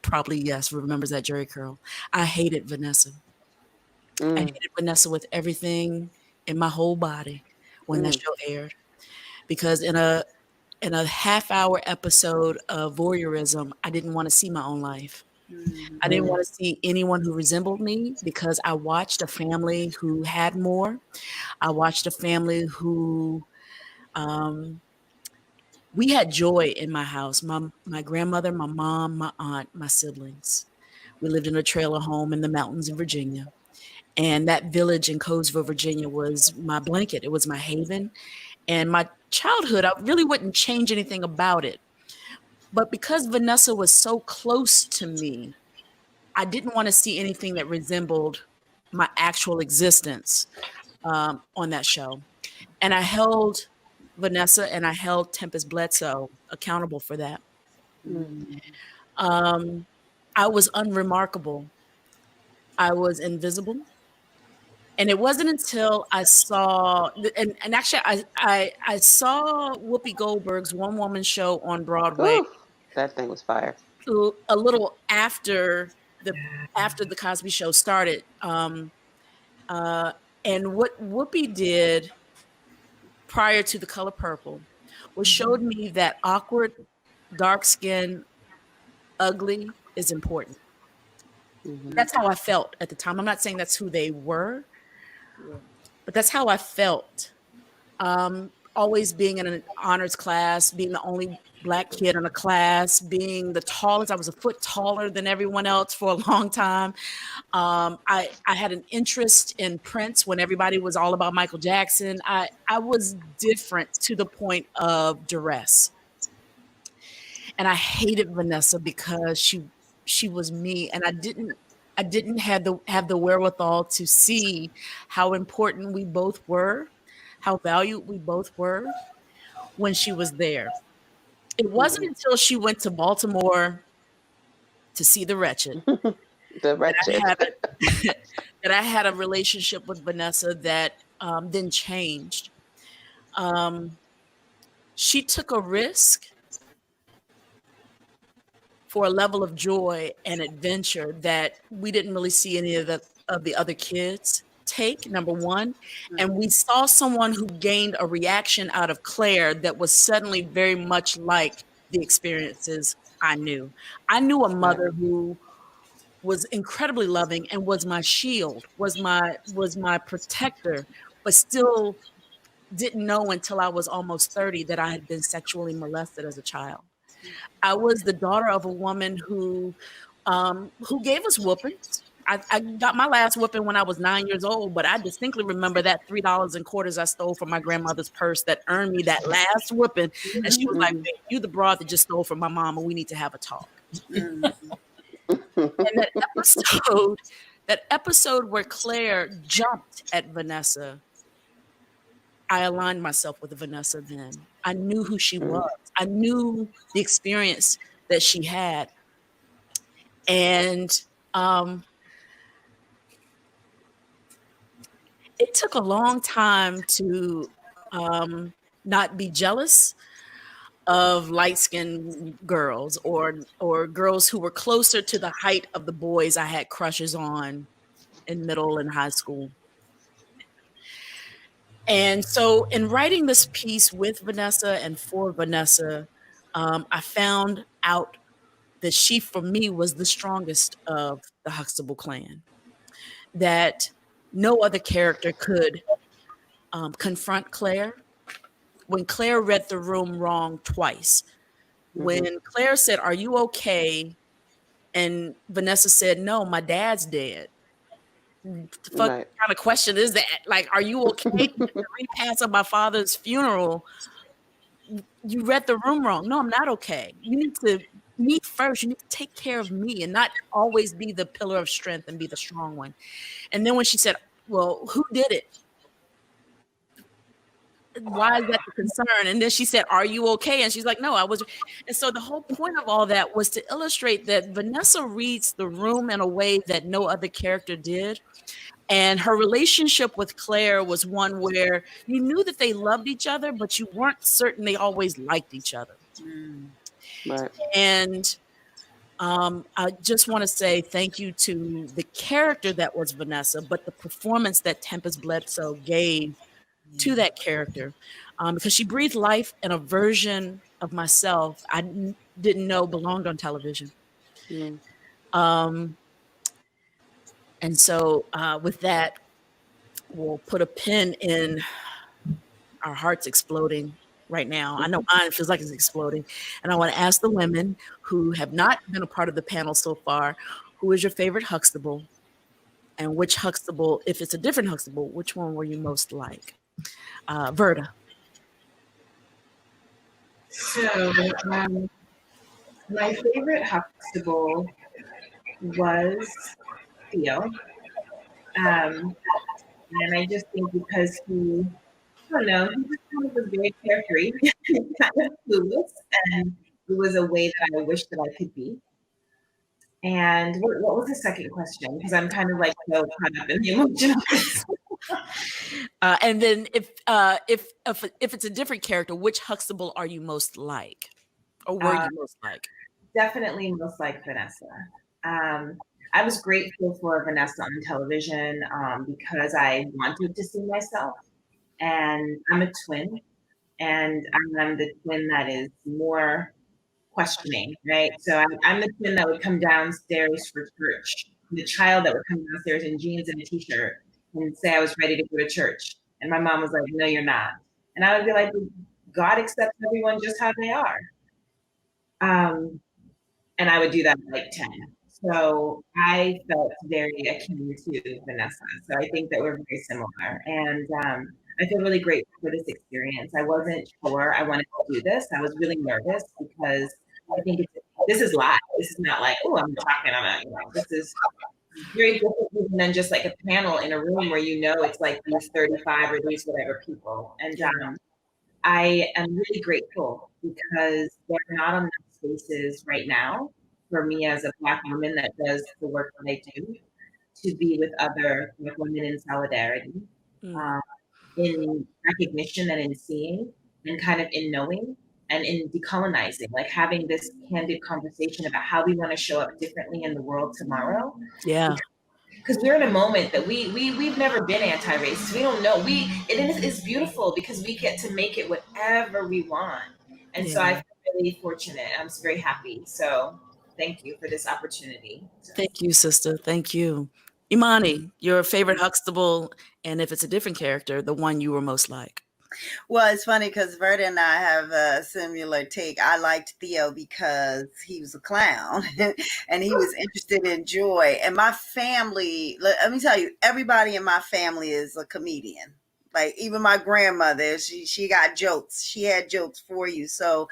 probably, yes, remembers that jerry curl. I hated Vanessa. I hated Vanessa with everything in my whole body when that show aired. Because in a half-hour episode of voyeurism, I didn't want to see my own life. I didn't want to see anyone who resembled me because I watched a family who had more. I watched a family who, we had joy in my house. My grandmother, my mom, my aunt, my siblings. We lived in a trailer home in the mountains in Virginia. And that village in Cosby, Virginia was my blanket. It was my haven. And my childhood, I really wouldn't change anything about it. But because Vanessa was so close to me, I didn't want to see anything that resembled my actual existence on that show. And I held Vanessa and I held Tempest Bledsoe accountable for that. I was unremarkable. I was invisible. And it wasn't until I saw, and actually I saw Whoopi Goldberg's One Woman Show on Broadway. Ooh, that thing was fire. A little after after the Cosby Show started. And what Whoopi did prior to The Color Purple was showed me that awkward, dark skin, ugly is important. That's how I felt at the time. I'm not saying that's who they were, but that's how I felt. Always being in an honors class, being the only Black kid in a class, being the tallest. I was a foot taller than everyone else for a long time. I had an interest in Prince when everybody was all about Michael Jackson. I was different to the point of duress. And I hated Vanessa because she was me, and I didn't have the wherewithal to see how important we both were, how valued we both were when she was there. It wasn't until she went to Baltimore to see The Wretched, that I had a relationship with Vanessa that then changed. She took a risk for a level of joy and adventure that we didn't really see any of the other kids take, number one. And we saw someone who gained a reaction out of Clair that was suddenly very much like the experiences I knew. I knew a mother who was incredibly loving and was my shield, was my protector, but still didn't know until I was almost 30 that I had been sexually molested as a child. I was the daughter of a woman who gave us whoopings. I got my last whooping when I was 9 years old, but I distinctly remember that $3 and quarters I stole from my grandmother's purse that earned me that last whooping. And she was like, "You the broad that just stole from my mom, and we need to have a talk." And that episode where Clair jumped at Vanessa, I aligned myself with Vanessa then. I knew who she was. I knew the experience that she had. And it took a long time to not be jealous of light-skinned girls or girls who were closer to the height of the boys I had crushes on in middle and high school. And so in writing this piece with Vanessa and for Vanessa, I found out that she, for me, was the strongest of the Huxtable clan, that no other character could confront Clair. When Clair read the room wrong twice, when Clair said, "Are you okay?" and Vanessa said, "No, my dad's dead." What the fuck kind of question is that? Like, are you okay? The repass of my father's funeral, you read the room wrong. No, I'm not okay. You need to me first. You need to take care of me and not always be the pillar of strength and be the strong one. And then when she said, "Well, who did it? Why is that the concern?" And then she said, "Are you okay?" And she's like, "No, I was." And so the whole point of all that was to illustrate that Vanessa reads the room in a way that no other character did. And her relationship with Clair was one where you knew that they loved each other, but you weren't certain they always liked each other. Right. And I just want to say thank you to the character that was Vanessa, but the performance that Tempest Bledsoe gave to that character, because she breathed life in a version of myself I didn't know belonged on television. And so with that, we'll put a pin in our hearts exploding right now. I know mine feels like it's exploding. And I want to ask the women who have not been a part of the panel so far, who is your favorite Huxtable? And which Huxtable, if it's a different Huxtable, which one were you most like? Verta. So my favorite Huxtable was Theo. And I just think because he, I don't know, he just kind of was very carefree, kind of clueless, and it was a way that I wish that I could be. And what was the second question? Because I'm kind of like so caught up in the emotional. And then if it's a different character, which Huxtable are you most like, or were you most like? Definitely most like Vanessa. I was grateful for Vanessa on television because I wanted to see myself. And I'm a twin, and I'm the twin that is more questioning, right? So I'm the twin that would come downstairs for church, the child that would come downstairs in jeans and a t-shirt and say I was ready to go to church. And my mom was like, no, you're not. And I would be like, God accepts everyone just how they are. And I would do that at like 10. So I felt very akin to Vanessa. So I think that we're very similar. And I feel really grateful for this experience. I wasn't sure I wanted to do this. I was really nervous because I think this is live. This is not like, oh, I'm talking about, this is very different than just like a panel in a room where it's like these 35 or these whatever people. And I am really grateful because there are not enough spaces right now for me as a Black woman that does the work that I do to be with other Black women in solidarity, in recognition and in seeing and kind of in knowing and in decolonizing, like having this candid conversation about how we want to show up differently in the world tomorrow. Yeah. Because we're in a moment that we've never been anti-racist. We don't know. It's beautiful because we get to make it whatever we want. And so I feel really fortunate. I'm very happy. So thank you for this opportunity. Thank you, sister. Thank you. Imani, your favorite Huxtable, and if it's a different character, the one you were most like. Well, it's funny because Verta and I have a similar take. I liked Theo because he was a clown and he was interested in joy. And my family, let me tell you, everybody in my family is a comedian. Like even my grandmother, she got jokes. She had jokes for you. So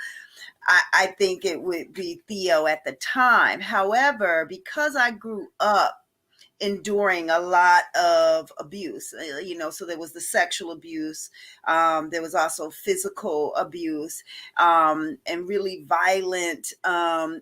I think it would be Theo at the time. However, because I grew up enduring a lot of abuse, so there was the sexual abuse, there was also physical abuse, and really violent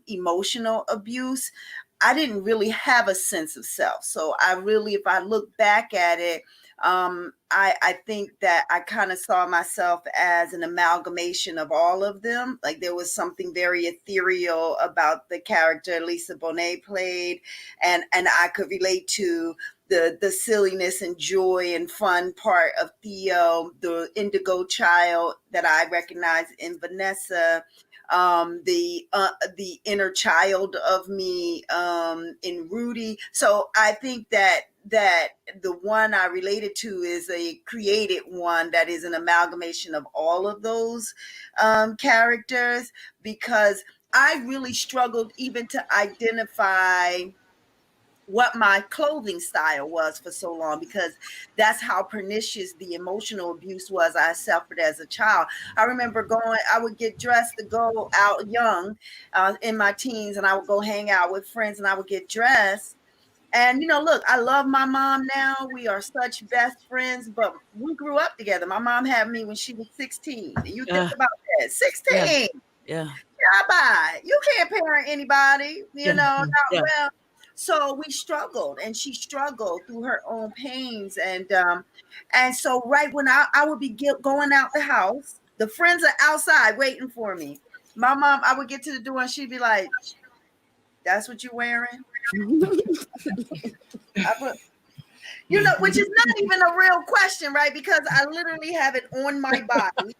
emotional abuse. I didn't really have a sense of self. So if I look back at it, I think that I kind of saw myself as an amalgamation of all of them. Like there was something very ethereal about the character Lisa Bonet played, and I could relate to the silliness and joy and fun part of Theo, the indigo child that I recognized in Vanessa, the inner child of me in Rudy. So I think that the one I related to is a created one that is an amalgamation of all of those characters, because I really struggled even to identify what my clothing style was for so long, because that's how pernicious the emotional abuse was I suffered as a child. I remember I would get dressed to go out young in my teens, and I would go hang out with friends and I would get dressed. And, look, I love my mom now. We are such best friends, but we grew up together. My mom had me when she was 16. You think about that, 16. Yeah. Bye. You can't parent anybody, not well. So we struggled, and she struggled through her own pains. And so right when I would be going out the house, the friends are outside waiting for me. My mom, I would get to the door and she'd be like, "That's what you're wearing?" Which is not even a real question, right? Because I literally have it on my body.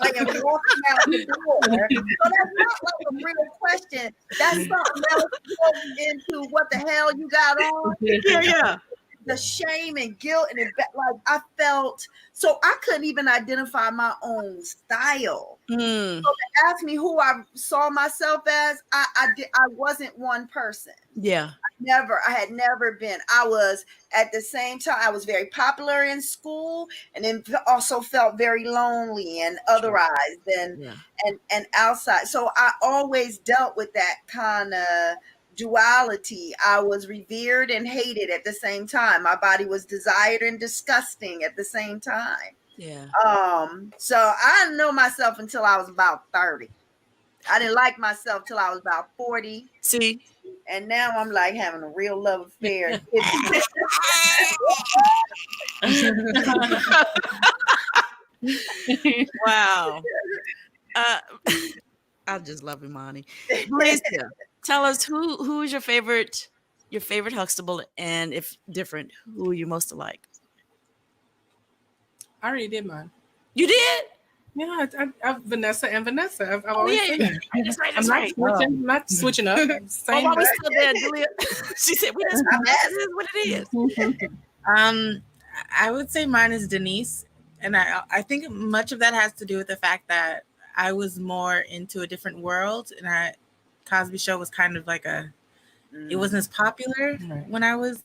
I am walking out the door. So that's not like a real question. That's something else goes into what the hell you got on. Yeah. The shame and guilt and like I felt, so I couldn't even identify my own style. So to ask me who I saw myself as, I wasn't one person. Yeah. I had never been. I was at the same time, I was very popular in school, and then also felt very lonely and otherized and outside. So I always dealt with that kind of duality. I was revered and hated at the same time. My body was desired and disgusting at the same time. Yeah. So I didn't know myself until I was about 30. I didn't like myself till I was about 40. See? And now I'm like having a real love affair. Wow. I just love Imani. Velicia, tell us who is your favorite your favorite Huxtable, and if different, who you most alike? I already did mine. You did? Yeah, I've Vanessa and Vanessa. I've always said that. That's right. I'm not switching up. Same while we still there, Dahleah. She said, "We just this is what it is." I would say mine is Denise, and I think much of that has to do with the fact that I was more into a different world, and Cosby Show was kind of like it wasn't as popular when I was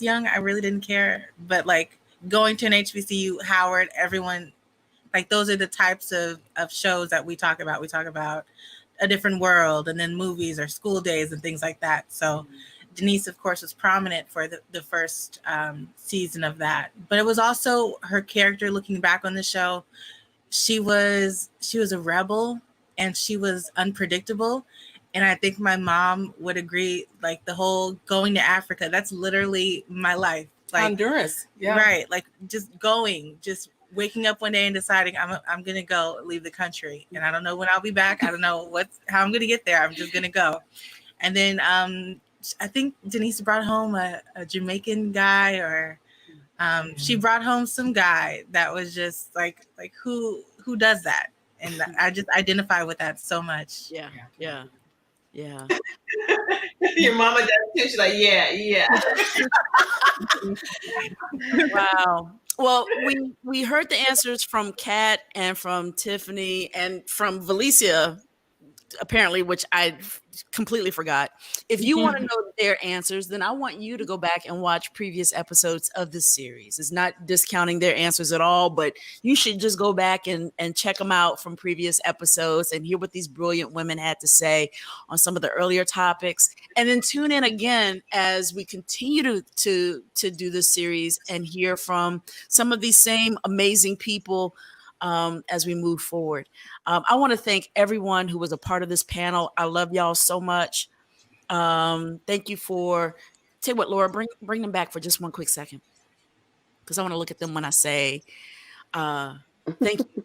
young. I really didn't care, but like going to an HBCU, Howard, everyone. Like those are the types of shows that we talk about. We talk about a different world, and then movies or school days and things like that. So Denise, of course, was prominent for the first season of that. But it was also her character. Looking back on the show, she was a rebel, and she was unpredictable. And I think my mom would agree. Like the whole going to Africa, that's literally my life. Like Honduras, yeah, right. Like just waking up one day and deciding I'm gonna go leave the country, and I don't know when I'll be back. I don't know how I'm gonna get there. I'm just gonna go. And then I think Denise brought home a Jamaican guy, or she brought home some guy that was just like who does that? And I just identify with that so much. Yeah. Your mama does too. She's like, yeah. Wow. Well, we heard the answers from Kat and from Tiffany and from Velicia, apparently, which I completely forgot. If you want to know their answers, then I want you to go back and watch previous episodes of this series. It's not discounting their answers at all, but you should just go back and check them out from previous episodes and hear what these brilliant women had to say on some of the earlier topics. And then tune in again as we continue to do this series and hear from some of these same amazing people as we move forward. I want to thank everyone who was a part of this panel. I love y'all so much. Thank you for, tell you what, Laura, bring them back for just one quick second, because I want to look at them when I say thank you.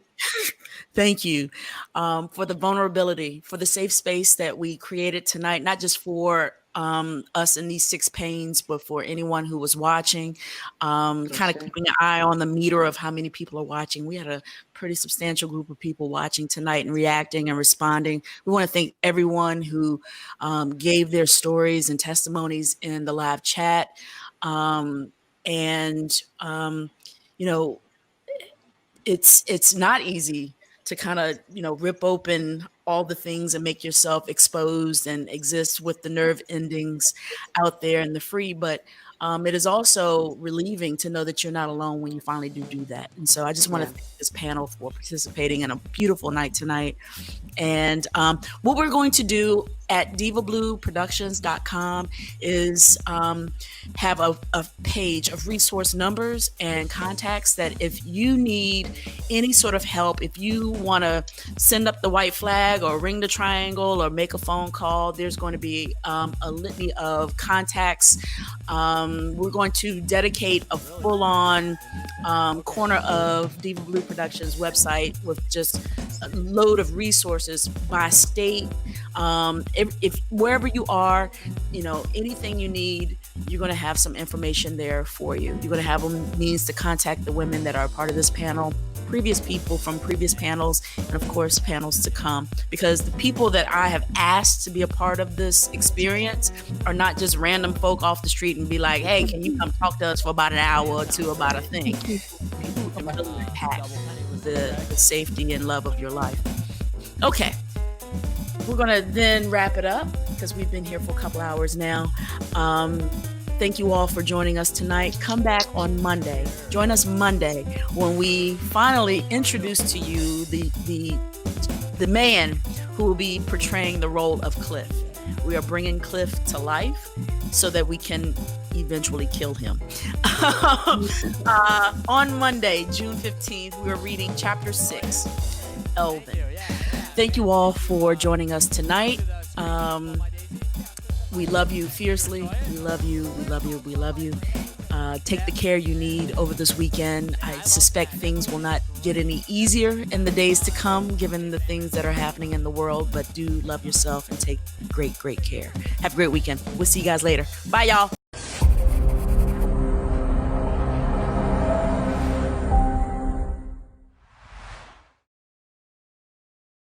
Thank you for the vulnerability, for the safe space that we created tonight, not just for us in these 6 panes, but for anyone who was watching, kind of keeping an eye on the meter of how many people are watching. We had a pretty substantial group of people watching tonight and reacting and responding. We want to thank everyone who gave their stories and testimonies in the live chat. It's not easy to kind of, rip open all the things and make yourself exposed and exist with the nerve endings out there in the free. But it is also relieving to know that you're not alone when you finally do that. And so I just want to thank this panel for participating in a beautiful night tonight. And what we're going to do at divablueproductions.com is have a page of resource numbers and contacts that if you need any sort of help, if you want to send up the white flag or ring the triangle or make a phone call, there's going to be a litany of contacts. We're going to dedicate a full-on corner of Diva Blue Productions website with just a load of resources by state. If wherever you are, anything you need, you're going to have some information there for you. You're going to have a means to contact the women that are part of this panel, previous people from previous panels, and of course panels to come, because the people that I have asked to be a part of this experience are not just random folk off the street and be like, hey, can you come talk to us for about an hour or two about a thing. People who can really impact the safety and love of your life. Okay, we're gonna then wrap it up because we've been here for a couple hours now. Thank you all for joining us tonight. Come back on Monday. Join us Monday when we finally introduce to you the man who will be portraying the role of Cliff. We are bringing Cliff to life so that we can eventually kill him. On Monday, June 15th, we are reading Chapter 6, Elvin. Thank you all for joining us tonight. We love you fiercely. We love you. We love you. We love you. Take the care you need over this weekend. I suspect things will not get any easier in the days to come, given the things that are happening in the world, but do love yourself and take great, great care. Have a great weekend. We'll see you guys later. Bye, y'all.